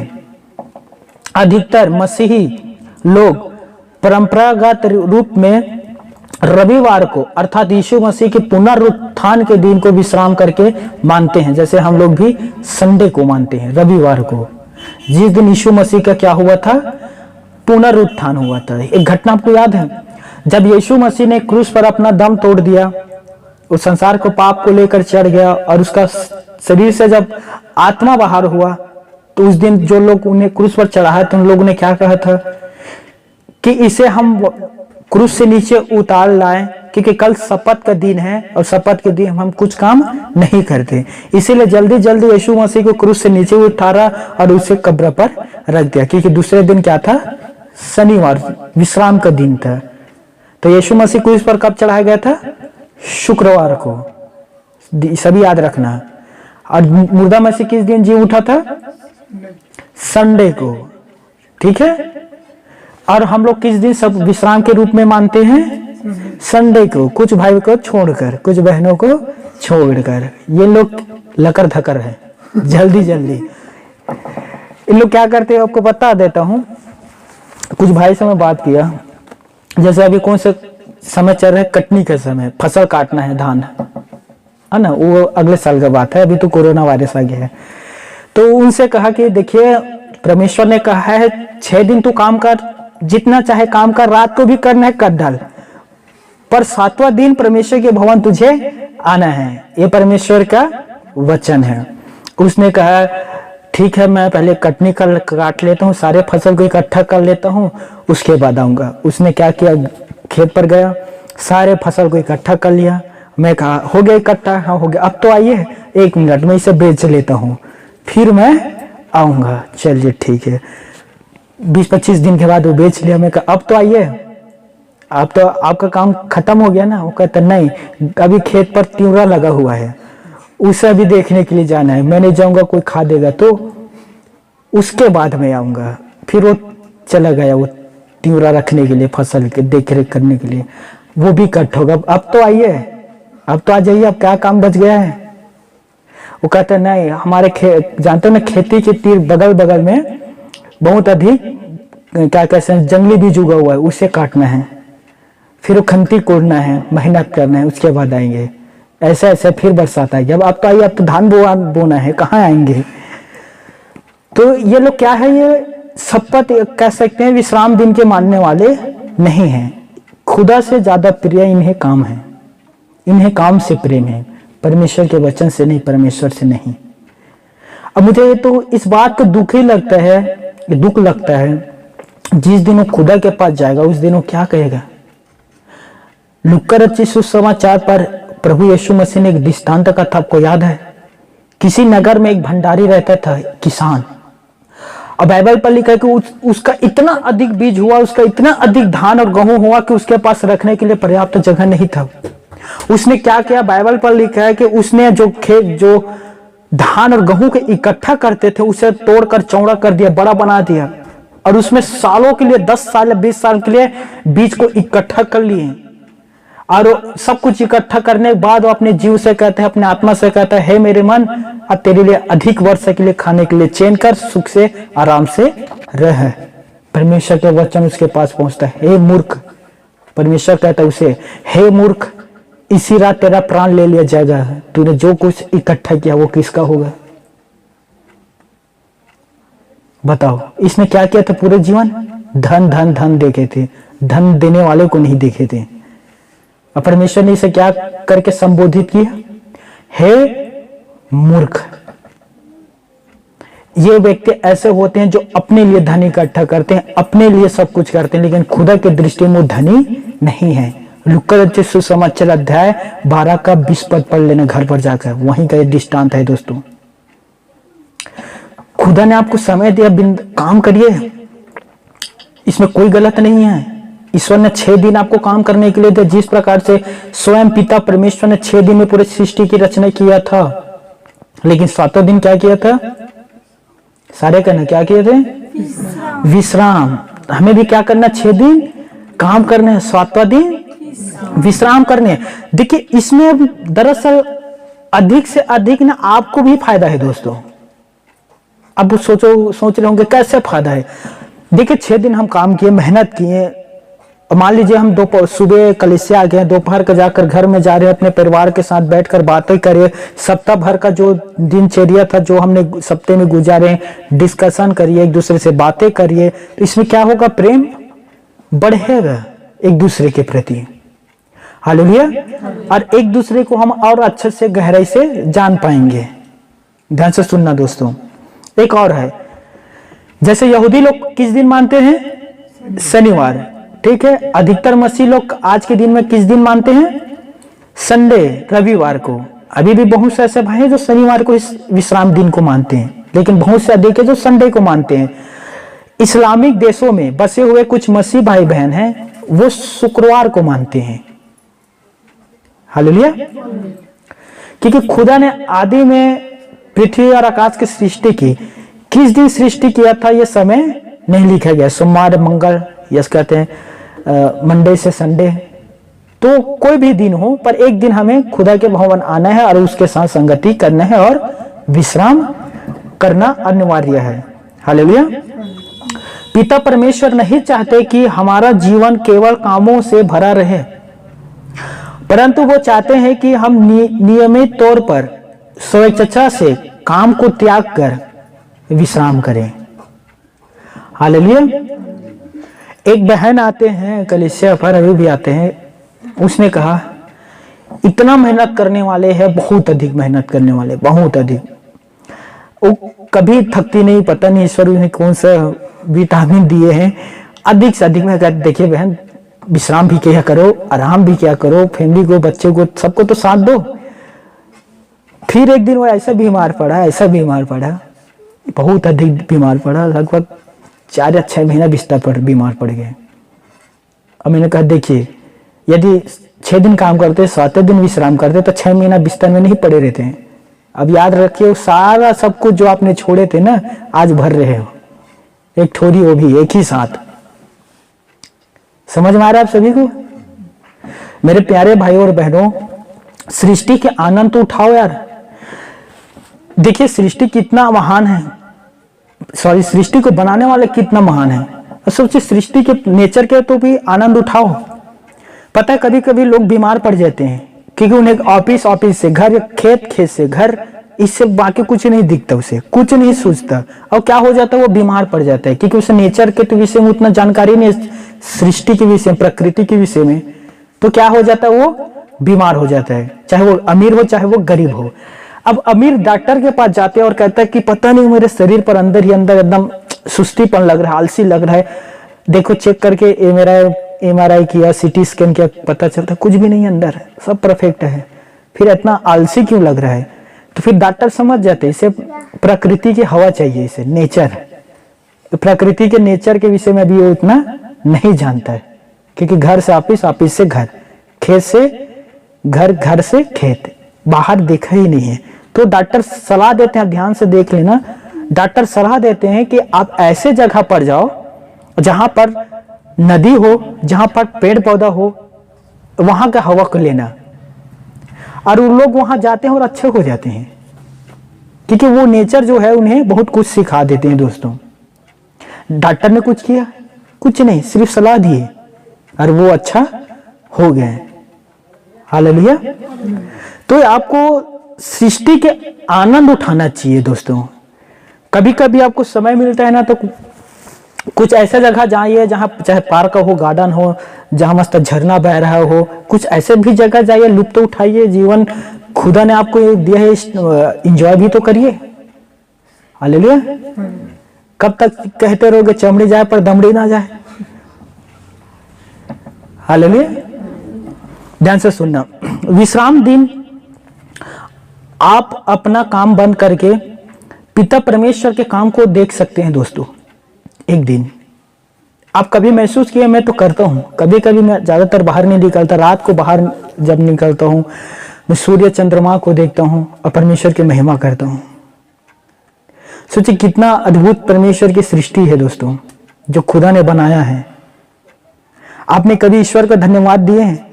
अधिकतर मसीही लोग परंपरागत रूप में रविवार को अर्थात यीशु मसीह के पुनरुत्थान के दिन को विश्राम करके मानते हैं। जैसे हम लोग भी संडे को मानते हैं, रविवार को, जिस दिन यीशु मसीह का क्या हुआ था, पुनरुत्थान हुआ था। एक घटना आपको याद है, जब यीशु मसीह ने क्रूस पर अपना दम तोड़ दिया, उस संसार को पाप को लेकर चढ़ गया और उसका शरीर से जब आत्मा बाहर हुआ, तो उस दिन जो लोग उन्हें क्रूस पर चढ़ाया तो उन लोगों ने क्या कहा था कि इसे हम क्रूस से नीचे उतार लाएं, क्योंकि कल शपथ का दिन है और शपथ के दिन हम कुछ काम नहीं करते। इसीलिए जल्दी जल्दी यीशु मसीह को क्रूस से नीचे उतारा और उसे कब्र पर रख दिया, क्योंकि दूसरे दिन क्या था, शनिवार, विश्राम का दिन था। तो यीशु मसीह क्रूस पर कब चढ़ाया गया था? शुक्रवार को, सभी याद रखना। और मुर्दा मसीह किस दिन जी उठा था? संडे को, ठीक है। और हम लोग किस दिन सब विश्राम के रूप में मानते हैं? संडे को, कुछ भाई को छोड़कर, कुछ बहनों को छोड़कर। ये लोग लकर धकर है, जल्दी जल्दी इन लोग क्या करते हैं आपको बता देता हूँ। कुछ भाई से मैं बात किया, जैसे अभी कौन से समय चल रहा है, कटनी का समय, फसल काटना है, धान है ना, वो अगले साल का बात है, अभी तो कोरोना वायरस आ गया है। तो उनसे कहा कि देखिए, परमेश्वर ने कहा है 6 दिन तू काम कर, जितना चाहे काम कर, रात को भी करना है, कर डाल, पर 7वां दिन परमेश्वर के भवन तुझे आना है। ये परमेश्वर का वचन है। उसने कहा ठीक है, मैं पहले कटनी कर काट लेता हूँ, सारे फसल को इकट्ठा कर लेता हूँ, उसके बाद आऊंगा। उसने क्या किया, खेत पर गया, सारे फसल को इकट्ठा कर लिया। मैं कहा हो गया इकट्ठा, हाँ हो गया, अब तो आइए 1 मिनट में इसे बेच लेता हूँ, फिर मैं आऊंगा। चलिए ठीक है, 20-25 दिन के बाद वो बेच लिया। मैं कहा अब तो आइए, अब तो आपका काम खत्म हो गया ना। वो कहता नहीं, अभी खेत पर तिउरा लगा हुआ है, उसे अभी देखने के लिए जाना है, मैं नहीं जाऊंगा, कोई खा देगा तो उसके बाद मैं आऊंगा। फिर वो चला गया वो तिउरा रखने के लिए, फसल के देख रेख करने के लिए, वो भी कट होगा। अब तो आइए, अब तो आ जाइए, अब क्या काम बच गया है। वो कहता नहीं, हमारे जानते हो ना, खेती के तीर बगल बगल में बहुत अधिक क्या कहते हैं जंगली बीज उगा हुआ है, उसे काटना है, फिर वो खंती कोड़ना है, मेहनत करना है, उसके बाद आएंगे। ऐसे ऐसे फिर बरसात आएगी। अब तो आइए, अब तो धान बोना है, कहाँ आएंगे। तो ये लोग क्या है, ये शपथ कह सकते हैं विश्राम दिन के मानने वाले नहीं हैं। खुदा से ज्यादा प्रिय इन्हें काम है, इन्हें काम से प्रेम है, परमेश्वर के वचन से नहीं, परमेश्वर से नहीं। अब मुझे तो इस बात को दुख लगता है, जिस दिन वो खुदा के पास जाएगा उस दिन वो क्या कहेगा। लुक्का रचित सुसमाचार पर प्रभु यीशु मसीह ने एक दृष्टांत का था, आपको याद है। किसी नगर में एक भंडारी रहता था, किसान। अब बाइबल पर लिखा है कि उसका इतना अधिक बीज हुआ, उसका इतना अधिक धान और गेहूं हुआ कि उसके पास रखने के लिए पर्याप्त जगह नहीं था। उसने क्या किया, बाइबल पर लिखा है कि उसने जो धान और गेहूं के इकट्ठा करते थे उसे तोड़कर चौड़ा कर दिया, बड़ा बना दिया, और उसमें सालों के लिए 10 साल या 20 साल के लिए बीज को इकट्ठा कर लिए। और सब कुछ इकट्ठा करने के बाद वो अपने जीव से कहते हैं, अपने आत्मा से कहता है, हे मेरे मन, अब तेरे लिए अधिक वर्ष के लिए खाने के लिए चैन कर, सुख से आराम से रह। परमेश्वर के वचन उसके पास पहुंचता है, हे मूर्ख, परमेश्वर कहता है उसे, हे मूर्ख, इसी रात तेरा प्राण ले लिया जाएगा, तूने जो कुछ इकट्ठा किया वो किसका होगा। बताओ, इसने क्या किया था पूरे जीवन, धन धन धन देखे थे, धन देने वाले को नहीं देखे थे। और परमेश्वर ने इसे क्या करके संबोधित किया, हे मूर्ख। ये व्यक्ति ऐसे होते हैं जो अपने लिए धन इकट्ठा करते हैं, अपने लिए सब कुछ करते हैं, लेकिन खुदा के दृष्टि में वो धनी नहीं है। लुक्का रचित सुसमाचार अध्याय 12 का 20 पद पढ़ लेना घर पर जाकर, वहीं का ये दृष्टांत है दोस्तों। खुदा ने आपको समय दिया, काम करिए, इसमें कोई गलत नहीं है। ईश्वर ने 6 दिन आपको काम करने के लिए दिया, जिस प्रकार से स्वयं पिता परमेश्वर ने 6 दिन में पूरे सृष्टि की रचना किया था, लेकिन 7वां दिन क्या किया था, सारे कहना क्या किए थे, विश्राम। हमें भी क्या करना, 6 दिन काम करने, 7वां दिन विश्राम करने। देखिए, इसमें दरअसल अधिक से अधिक ना आपको भी फायदा है दोस्तों। अब सोच रहे होंगे कैसे फायदा है। देखिए, 6 दिन हम काम किए, मेहनत किए, मान लीजिए हम सुबह कलिसिया आ गए, दोपहर का जाकर घर में जा रहे हैं, अपने परिवार के साथ बैठकर बातें करें, सप्ताह भर का जो दिनचर्या था, जो हमने सप्ताह में गुजारे, डिस्कशन करिए, एक दूसरे से बातें करिए, तो इसमें क्या होगा, प्रेम बढ़ेगा एक दूसरे के प्रति। हालेलुया। और एक दूसरे को हम और अच्छे से गहराई से जान पाएंगे। ध्यान से सुनना दोस्तों। एक और है, जैसे यहूदी लोग किस दिन मानते हैं, शनिवार, ठीक है। अधिकतर मसीह लोग आज के दिन में किस दिन मानते हैं, संडे, रविवार को। अभी भी बहुत से ऐसे भाई हैं जो शनिवार को इस विश्राम दिन को मानते हैं, लेकिन बहुत से अधिक है जो संडे को मानते हैं। इस्लामिक देशों में बसे हुए कुछ मसीह भाई बहन हैं, वो शुक्रवार को मानते हैं। हालेलुया। क्योंकि खुदा ने आदि में पृथ्वी और आकाश की सृष्टि की, किस दिन सृष्टि किया था यह समय नहीं लिखा गया। सोमवार, मंगल, यस कहते हैं मंडे से संडे, तो कोई भी दिन हो, पर एक दिन हमें खुदा के भवन आना है और उसके साथ संगति करना है और विश्राम करना अनिवार्य है। हालेलुया। पिता परमेश्वर नहीं चाहते कि हमारा जीवन केवल कामों से भरा रहे, परंतु वो चाहते हैं कि हम नियमित तौर पर स्वेच्छा से काम को त्याग कर विश्राम करें। हालेलुया। एक बहन आते हैं कलीसिया पर, अभी भी आते हैं, उसने कहा इतना मेहनत करने वाले हैं, बहुत अधिक मेहनत करने वाले, बहुत अधिक। कभी थकती नहीं, पता नहीं ईश्वर ने कौन सा विटामिन दिए हैं। अधिक से अधिक मैं देखिए बहन, विश्राम भी किया करो, आराम भी किया करो, फैमिली को, बच्चे को, सबको तो साथ दो। फिर एक दिन वो ऐसा बीमार पड़ा, बहुत अधिक बीमार पड़ा, लगभग 4 या 6 महीना बिस्तर पर बीमार पड़ गए। अब मैंने कहा देखिए, यदि 6 दिन काम करते, 7वें दिन विश्राम करते तो 6 महीना बिस्तर में नहीं पड़े रहते हैं। अब याद रखिए, सारा सब कुछ जो आपने छोड़े थे ना, आज भर रहे हो, एक ठोरी, वो भी एक ही साथ। समझ में आ रहा है आप सभी को? मेरे प्यारे भाइयों और बहनों, सृष्टि के आनंद तो उठाओ यार। देखिए सृष्टि कितना महान है, सृष्टि को बनाने वाले कितना महान है। और सोचिए सृष्टि के नेचर के तो भी आनंद उठाओ। पता है कभी कभी लोग बीमार पड़ जाते हैं क्योंकि उन्हें ऑफिस से घर, खेत से घर, इससे बाकी कुछ नहीं दिखता, उसे कुछ नहीं सूझता, और क्या हो जाता है, वो बीमार पड़ जाता है क्योंकि उसे नेचर के तो विषय में उतना जानकारी नहीं, सृष्टि के विषय, प्रकृति के विषय में। तो क्या हो जाता है, वो बीमार हो जाता है, चाहे वो अमीर हो चाहे वो गरीब हो। अब अमीर डॉक्टर के पास जाते हैं और कहता है कि पता नहीं मेरे शरीर पर अंदर ही अंदर एकदम सुस्तीपन लग रहा है, आलसी लग रहा है, देखो चेक करके मेरा MRI किया, CT स्कैन किया, पता चलता कुछ भी नहीं अंदर, सब परफेक्ट है, फिर इतना आलसी क्यों लग रहा है? तो फिर डॉक्टर समझ जाते हैं इसे प्रकृति की हवा चाहिए, इसे नेचर, प्रकृति के नेचर के विषय में भी वो उतना नहीं जानता है क्योंकि घर से ऑफिस, ऑफिस से घर, खेत से घर, घर से खेत, बाहर देखा ही नहीं है। तो डॉक्टर सलाह देते हैं, ध्यान से देख लेना, डॉक्टर सलाह देते हैं कि आप ऐसे जगह पर जाओ जहां पर नदी हो, जहां पर पेड़ पौधा हो, वहां का हवा को लेना। और वो लोग वहां जाते हैं और अच्छे हो जाते हैं क्योंकि वो नेचर जो है उन्हें बहुत कुछ सिखा देते हैं। दोस्तों डॉक्टर ने कुछ किया? कुछ नहीं, सिर्फ सलाह दिए और वो अच्छा हो गए। हालेलुया। तो आपको सृष्टि के आनंद उठाना चाहिए दोस्तों। कभी कभी आपको समय मिलता है ना, तो कुछ ऐसा जगह जाइए जहां चाहे पार्क हो, गार्डन हो, जहां मस्त झरना बह रहा हो, कुछ ऐसे भी जगह जाइए, लुत्फ उठाइए। जीवन खुदा ने आपको दिया है, एंजॉय भी तो करिए। हालेलुया। कब तक कहते रहोगे चमड़ी जाए पर दमड़ी ना जाए? हालेलुया। ध्यान से सुनना, विश्राम दिन आप अपना काम बंद करके पिता परमेश्वर के काम को देख सकते हैं। दोस्तों एक दिन आप कभी महसूस किए, मैं तो करता हूं, कभी कभी मैं ज्यादातर बाहर नहीं निकलता, रात को बाहर जब निकलता हूं मैं सूर्य चंद्रमा को देखता हूं और परमेश्वर की महिमा करता हूं। सोचिए कितना अद्भुत परमेश्वर की सृष्टि है दोस्तों, जो खुदा ने बनाया है। आपने कभी ईश्वर को धन्यवाद दिए हैं?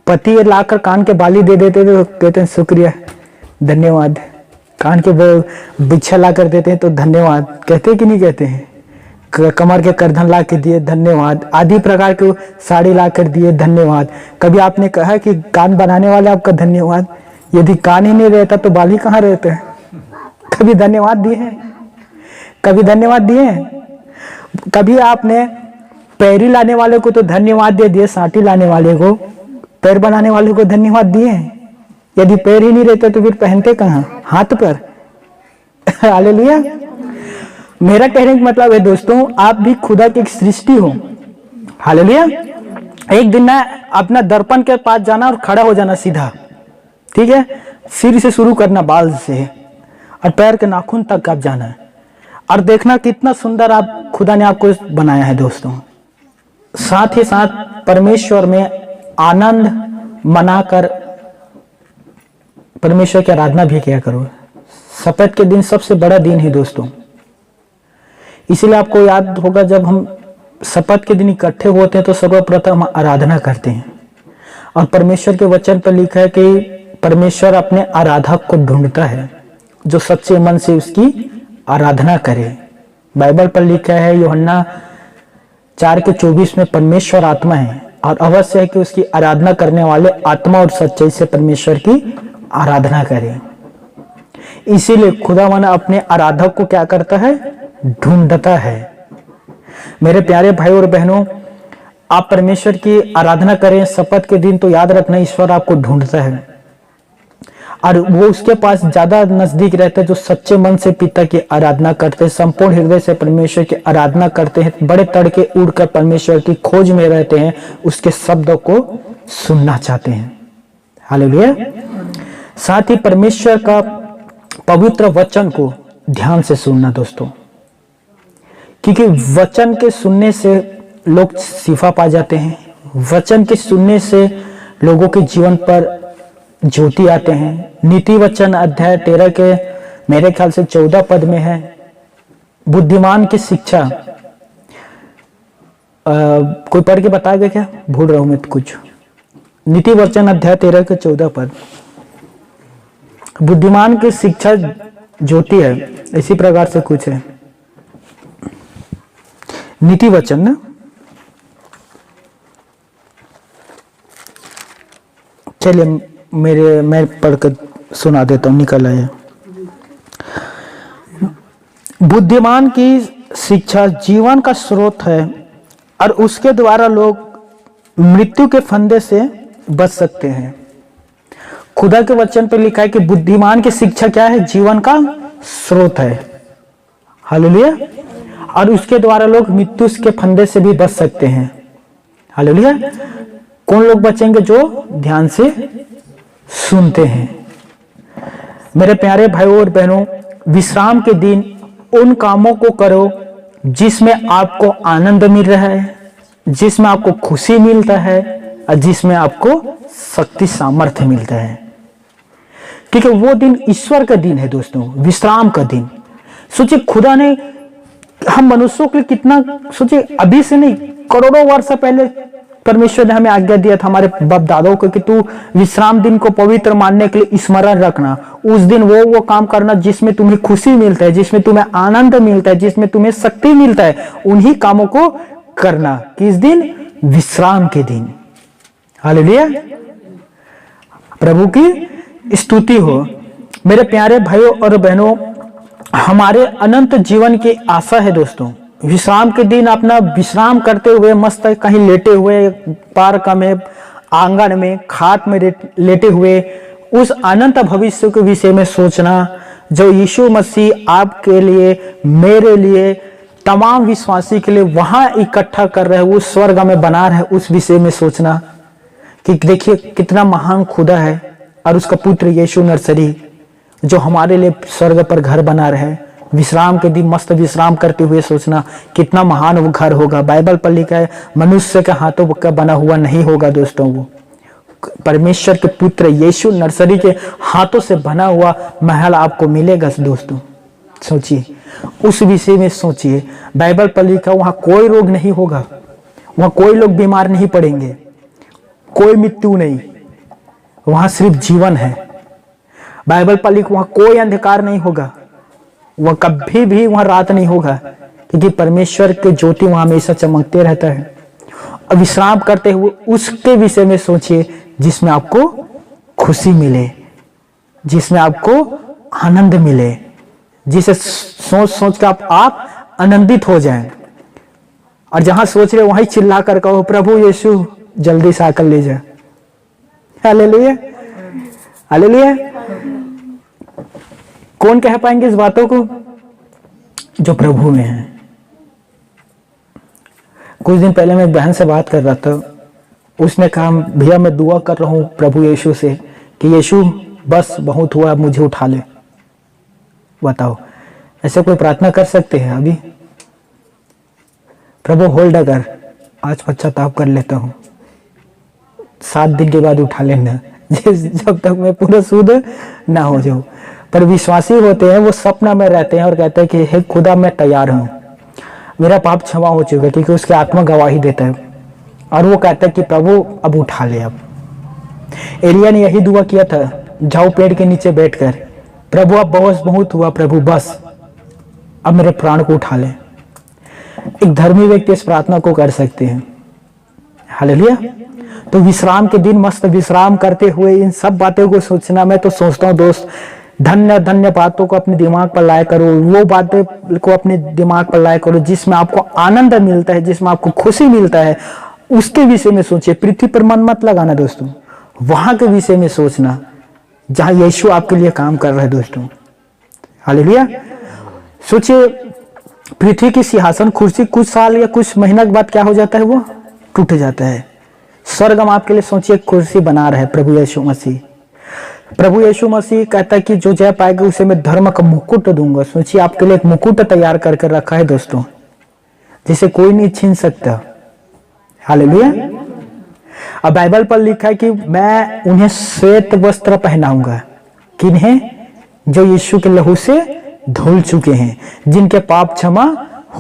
पति लाकर कान के बाली दे देते तो कहते हैं शुक्रिया, धन्यवाद। कान के बिच्छा ला कर देते हैं तो धन्यवाद कहते कि नहीं कहते हैं? कमर के करधन ला के दिए, धन्यवाद। आदि प्रकार के साड़ी ला कर दिए, धन्यवाद। कभी आपने कहा कि कान बनाने वाले आपका धन्यवाद? यदि कान ही नहीं रहता तो बाल ही कहाँ रहते हैं? कभी धन्यवाद दिए हैं? कभी धन्यवाद दिए हैं? कभी आपने पैरी लाने वाले को तो धन्यवाद दे दिए, साटी लाने वाले को, पैर बनाने वाले को धन्यवाद दिए हैं? यदि पैर ही नहीं रहते तो फिर पहनते कहाँ? हाथ पर। हालेलुया। मेरा कहने का मतलब है दोस्तों, आप भी खुदा की एक सृष्टि हो। हालेलुया। एक दिन ना अपना दर्पण के पास जाना और खड़ा हो जाना सीधा, ठीक है? सिर से शुरू करना, बाल से और पैर के नाखून तक आप जाना और देखना कितना सुंदर आप खुदा ने आपको बनाया है दोस्तों। साथ ही साथ परमेश्वर में आनंद मनाकर परमेश्वर की आराधना भी किया करो। सप्ताह के दिन सबसे बड़ा दिन है दोस्तों, इसीलिए आपको याद होगा जब हम शपथ के दिन इकट्ठे होते हैं तो सर्वप्रथम आराधना करते हैं। और परमेश्वर के वचन पर लिखा है कि परमेश्वर अपने आराधक को ढूंढता है जो सच्चे मन से उसकी आराधना करे। बाइबल पर लिखा है यूहन्ना 4:24 में परमेश्वर आत्मा है और अवश्य है कि उसकी आराधना करने वाले आत्मा और सच्चाई से परमेश्वर की आराधना करें। इसीलिए खुदावन अपने आराधक को क्या करता है? ढूंढता है। मेरे प्यारे भाई और बहनों, आप परमेश्वर की आराधना करें शपथ के दिन तो याद रखना ईश्वर आपको ढूंढता है। और वो उसके पास ज्यादा नजदीक रहते हैं जो सच्चे मन से पिता की आराधना करते हैं, संपूर्ण हृदय से परमेश्वर की आराधना करते हैं, बड़े तड़के उड़कर परमेश्वर की खोज में रहते हैं, उसके शब्दों को सुनना चाहते हैं। हालेलुया। साथ ही परमेश्वर का पवित्र वचन को ध्यान से सुनना दोस्तों, क्योंकि वचन के सुनने से लोग शिफा पा जाते हैं, वचन के सुनने से लोगों के जीवन पर ज्योति आते हैं। नीति वचन अध्याय 13 के मेरे ख्याल से 14 पद में है, बुद्धिमान की शिक्षा। कोई पढ़ के बताएगा क्या? भूल रहा हूं मैं कुछ। नीति वचन अध्याय 13 के 14 पद, बुद्धिमान की शिक्षा ज्योति है, इसी प्रकार से कुछ है। नीति वचन ना, चलिए मैं पढ़कर सुना देता हूं, निकल आया। बुद्धिमान की शिक्षा जीवन का स्रोत है और उसके द्वारा लोग मृत्यु के फंदे से बच सकते हैं। खुदा के वचन पर लिखा है कि बुद्धिमान की शिक्षा क्या है? जीवन का स्रोत है। हालेलुया। और उसके द्वारा लोग मृत्यु के फंदे से भी बच सकते हैं। हालेलुया। कौन लोग बचेंगे? जो ध्यान से सुनते हैं। मेरे प्यारे भाइयों और बहनों, विश्राम के दिन उन कामों को करो जिसमें आपको आनंद मिल रहा है, जिसमें आपको खुशी मिलता है और जिसमें आपको शक्ति सामर्थ्य मिलता है, क्योंकि वो दिन ईश्वर का दिन है दोस्तों, विश्राम का दिन। सोचिए, खुदा ने हम मनुष्यों के लिए कितना, सोचिए अभी से नहीं, करोड़ों वर्ष पहले परमेश्वर ने हमें आज्ञा दिया था हमारे बाप दादाओं को कि तू विश्राम दिन को पवित्र मानने के लिए स्मरण रखना। उस दिन वो काम करना जिसमें तुम्हें खुशी मिलता है, जिसमें तुम्हें आनंद मिलता है, जिसमें तुम्हें शक्ति मिलता है, उन्हीं कामों को करना। किस दिन? विश्राम के दिन। हालेलुया। प्रभु की स्तुति हो। मेरे प्यारे भाइयों और बहनों, हमारे अनंत जीवन की आशा है दोस्तों। विश्राम के दिन अपना विश्राम करते हुए, मस्त कहीं लेटे हुए, पार्क में, आंगन में, खाट में लेटे हुए उस अनंत भविष्य के विषय में सोचना जो यीशु मसीह आपके लिए, मेरे लिए, तमाम विश्वासी के लिए वहां इकट्ठा कर रहे हैं, उस स्वर्ग में बना रहे, उस विषय में सोचना कि देखिए कितना महान खुदा है और उसका पुत्र यीशु नरसरी जो हमारे लिए स्वर्ग पर घर बना रहे। विश्राम के दिन मस्त विश्राम करते हुए सोचना कितना महान वो घर होगा। बाइबल पर लिखा है मनुष्य के हाथों का बना हुआ नहीं होगा दोस्तों, वो परमेश्वर के पुत्र यीशु नरसरी के हाथों से बना हुआ महल आपको मिलेगा दोस्तों। सोचिए, उस विषय में सोचिए। बाइबल पर लिखा वहां कोई रोग नहीं होगा, वहां कोई लोग बीमार नहीं पड़ेंगे, कोई मृत्यु नहीं, वहां सिर्फ जीवन है। बाइबल पर लिखा वहां कोई अंधकार नहीं होगा, वह कभी भी वहां रात नहीं होगा, क्योंकि परमेश्वर के ज्योति वहां हमेशा चमकते रहता है। और विश्राम करते हुए उसके विषय में सोचिए जिसमें आपको खुशी मिले, जिसमें आपको आनंद मिले, जिसे सोच सोच कर आप आनंदित हो जाएं। और जहां सोच रहे वहीं चिल्ला कर कहो, प्रभु यीशु जल्दी से आकर ले जा। Hallelujah, hallelujah. कौन कह पाएंगे इस बातों को? जो प्रभु में है। कुछ दिन पहले मैं बहन से बात कर रहा था, उसने कहा भैया मैं दुआ कर रहा हूं प्रभु यीशु से कि यीशु बस बहुत हुआ, अब मुझे उठा ले। बताओ, ऐसे कोई प्रार्थना कर सकते हैं अभी? प्रभु होल्ड कर, आज पश्चाताप कर लेता हूं, 7 दिन के बाद उठा लेना, जब तक मैं पूरा शुद्ध ना हो जाऊं। पर विश्वासी होते हैं वो सपना में रहते हैं और कहते हैं कि हे खुदा मैं तैयार हूं, मेरा पाप क्षमा हो चुका है, क्योंकि उसकी आत्मा गवाही देता है। और वो कहता है कि प्रभु अब उठा ले। अब एलिया ने यही दुआ किया था, जाओ पेड़ के नीचे बैठकर, प्रभु अब बहुत हुआ, प्रभु बस अब मेरे प्राण को उठा ले। एक धर्मी व्यक्ति इस प्रार्थना को कर सकते हैं। हालेलुया। तो विश्राम के दिन मस्त विश्राम करते हुए इन सब बातों को सोचना, मैं तो सोचता हूँ दोस्त, धन्य धन्य बातों को अपने दिमाग पर लाया करो, वो बातें को अपने दिमाग पर लाया करो जिसमें आपको आनंद मिलता है, जिसमें आपको खुशी मिलता है, उसके विषय में सोचिए। पृथ्वी पर मन मत लगाना दोस्तों, वहां के विषय में सोचना जहां यीशु आपके लिए काम कर रहा है दोस्तों। हालेलुया। सोचिए, पृथ्वी की सिंहासन कुर्सी कुछ साल या कुछ महीना के बाद क्या हो जाता है, वो टूट जाता है। स्वर्ग हम आपके लिए सोचिए कुर्सी बना रहे हैं प्रभु यीशु मसीह। प्रभु यीशु मसीह कहता है कि जो जय पाएगा उसे मैं धर्म का मुकुट दूंगा। सोचिए, आपके लिए एक मुकुट तैयार करके रखा है दोस्तों, जिसे कोई नहीं छीन सकता। हालेलुया। अब बाइबल पर लिखा है कि मैं उन्हें श्वेत वस्त्र पहनाऊंगा। किन्हें? जो यीशु के लहू से धुल चुके हैं, जिनके पाप क्षमा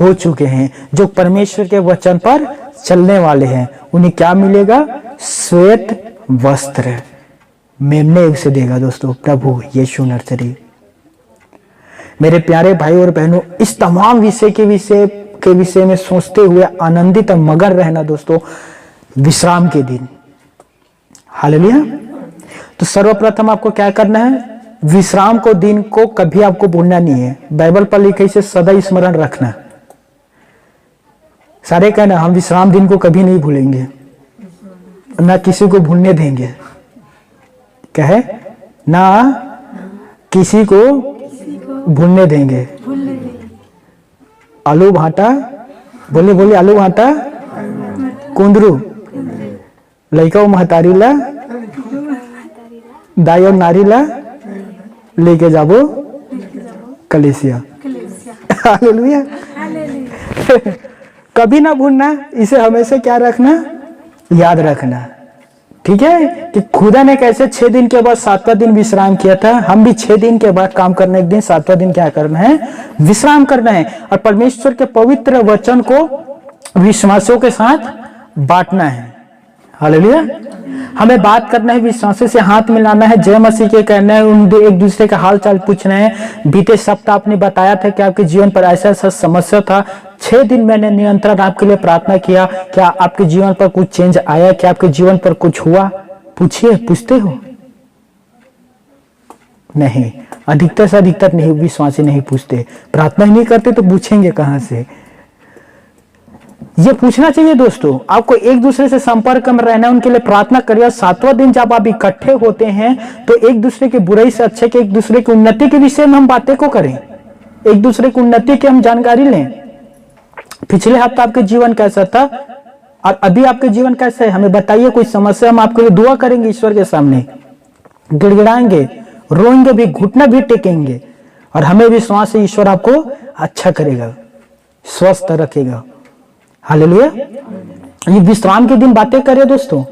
हो चुके हैं, जो परमेश्वर के वचन पर चलने वाले हैं। उन्हें क्या मिलेगा? श्वेत वस्त्र मेमने उसे देगा दोस्तों, प्रभु यीशु नर्सरी। मेरे प्यारे भाई और बहनों, इस तमाम विषय के विषय में सोचते हुए आनंदित और मगन रहना दोस्तों, विश्राम के दिन। हालेलुया। तो सर्वप्रथम आपको क्या करना है? विश्राम को दिन को कभी आपको भूलना नहीं है। बाइबल पर लिखा इसे सदा स्मरण रखना। सारे कहना, हम विश्राम दिन को कभी नहीं भूलेंगे, ना किसी को भूलने देंगे। कहे ना किसी को भूलने देंगे। आलू भाटा, बोले बोले आलू भाटा कुंदरू लइका महतारी ला दाई और नारी ला लेके जाबो कलेसिया। हालेलुया। कभी ना भूलना, इसे हमेशा क्या रखना? याद रखना। ठीक है कि खुदा ने कैसे 6 दिन के बाद 7वां दिन विश्राम किया था। हम भी 6 दिन के बाद काम करने के दिन 7वां दिन क्या करना है? विश्राम करना है। और परमेश्वर के पवित्र वचन को विश्वासों के साथ बांटना है। हालेलुया। हमें बात करना है, विश्वासों से हाथ मिलाना है, जय मसीह के कहना है, एक दूसरे का हाल चाल पूछना है। बीते सप्ताह आपने बताया था कि आपके जीवन पर ऐसा ऐसा समस्या था। 6 दिन मैंने निरंतर आपके लिए प्रार्थना किया। क्या आपके जीवन पर कुछ चेंज आया? क्या आपके जीवन पर कुछ हुआ? पूछिए, पूछते हो? नहीं, अधिकतर से अधिकतर नहीं, विश्वासी नहीं पूछते। प्रार्थना ही नहीं करते तो पूछेंगे कहां से? ये पूछना चाहिए दोस्तों। आपको एक दूसरे से संपर्क में रहना है, उनके लिए प्रार्थना करिए। 7वां दिन जब आप इकट्ठे होते हैं तो एक दूसरे की बुराई से अच्छे के एक दूसरे की उन्नति के विषय में हम बातें को करें, एक दूसरे की उन्नति की हम जानकारी लें। पिछले हफ्ते आपके जीवन कैसा था और अभी आपके जीवन कैसा है? हमें बताइए। कोई समस्या, हम आपके लिए दुआ करेंगे, ईश्वर के सामने गिड़गिड़ाएंगे, रोएंगे भी, घुटना भी टेकेंगे। और हमें विश्वास है ईश्वर आपको अच्छा करेगा, स्वस्थ रखेगा। हालेलुया। ये विश्राम के दिन बातें करें दोस्तों।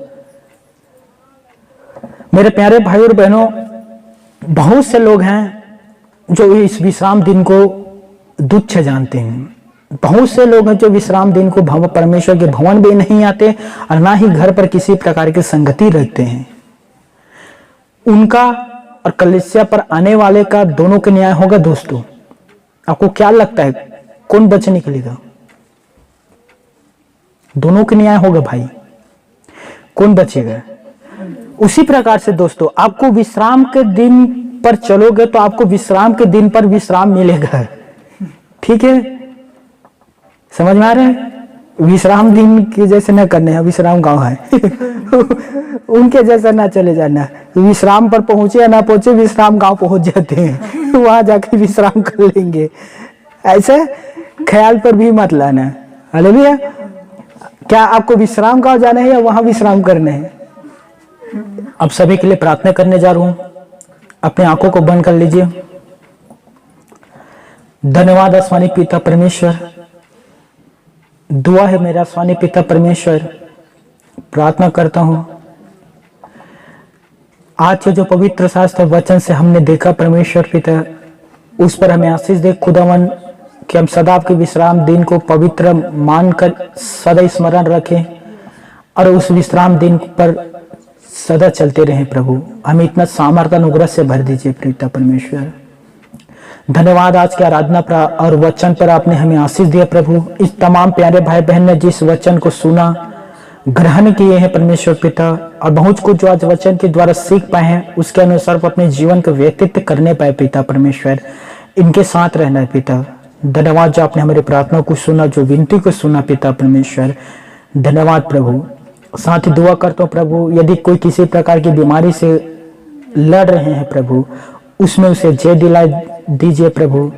मेरे प्यारे भाई और बहनों, बहुत से लोग हैं जो इस विश्राम दिन को तुच्छ जानते हैं। बहुत से लोग हैं जो विश्राम दिन को परमेश्वर के भवन भी नहीं आते और ना ही घर पर किसी प्रकार की संगति रखते हैं। उनका और कलीसिया पर आने वाले का दोनों का न्याय होगा दोस्तों। आपको क्या लगता है कौन बच निकलेगा? दोनों का न्याय होगा भाई, कौन बचेगा? उसी प्रकार से दोस्तों, आपको विश्राम के दिन पर चलोगे तो आपको विश्राम के दिन पर विश्राम मिलेगा। ठीक है, समझ में आ रहा है? विश्राम दिन के जैसे न करने हैं, विश्राम गांव है उनके जैसा ना चले जाना। विश्राम पर पहुंचे या ना पहुंचे, विश्राम गांव पहुंच जाते हैं वहां जाकर विश्राम कर लेंगे। ऐसे ख्याल पर भी मत लाना। हालेलुया। क्या आपको विश्राम गांव जाना है या वहां विश्राम करना है? अब सभी के लिए प्रार्थना करने जा रहा हूं। अपने आंखों को बंद कर लीजिए। धन्यवाद आसमानी पिता परमेश्वर। दुआ है मेरा आसमानी पिता परमेश्वर, प्रार्थना करता हूं आज के जो पवित्र शास्त्र वचन से हमने देखा परमेश्वर पिता, उस पर हमें आशीष दे खुदावन कि हम सदा आपके विश्राम दिन को पवित्र मानकर सदा स्मरण रखें और उस विश्राम दिन पर सदा चलते रहें। प्रभु हमें इतना सामर्थ्य अनुग्रह से भर दीजिए पिता परमेश्वर। धन्यवाद आज के आराधना पर और वचन पर आपने हमें आशीष दिया प्रभु। इस तमाम प्यारे भाई बहन ने जिस वचन को सुना, ग्रहण किए हैं परमेश्वर पिता, और बहुत कुछ जो आज वचन के द्वारा सीख पाए हैं उसके अनुसार अपने जीवन को व्यतीत करने पाए पिता परमेश्वर। इनके साथ रहना है पिता। धन्यवाद जो आपने हमारी प्रार्थना को सुना, जो विनती को सुना पिता परमेश्वर। धन्यवाद प्रभु। साथ ही दुआ करता हूँ प्रभु, यदि कोई किसी प्रकार की बीमारी से लड़ रहे हैं प्रभु, उसमें उसे जय दिला दीजिए प्रभु।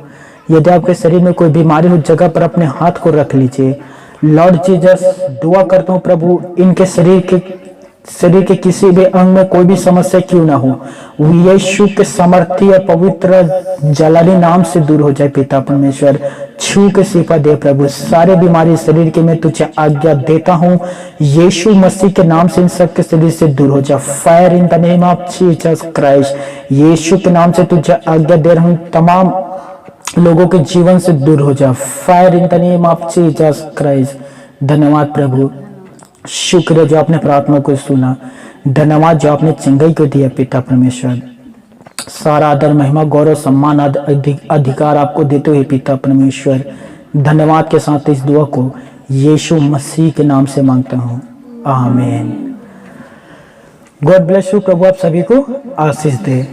यदि आपके शरीर में कोई बीमारी हो, जगह पर अपने हाथ को रख लीजिए। लॉर्ड जीसस, दुआ करता हूँ प्रभु, इनके शरीर के किसी भी अंग में कोई भी समस्या क्यों ना हो, यीशु के समर्थी और पवित्र जलाली नाम से दूर हो जाए। पिता परमेश्वर, छू के शिफा दे प्रभु, सारे बीमारी शरीर के मैं तुझे आज्ञा देता हूँ, यीशु मसीह के नाम से इन सबके शरीर से दूर हो जा। Fire in the name of Jesus Christ, यीशु के नाम से तुझे आज्ञा दे रहा हूँ, तमाम लोगों के जीवन से दूर हो जा। Fire in the name of Jesus Christ. धन्यवाद प्रभु, शुक्र है जो आपने प्रार्थना को सुना, धन्यवाद जो आपने चंगाई को दिया। पिता परमेश्वर, सारा आदर महिमा गौरव सम्मान अधिकार आपको देते हुए पिता परमेश्वर, धन्यवाद के साथ इस दुआ को यीशु मसीह के नाम से मांगता हूँ, आमीन। God bless you. प्रभु आप सभी को आशीष दे।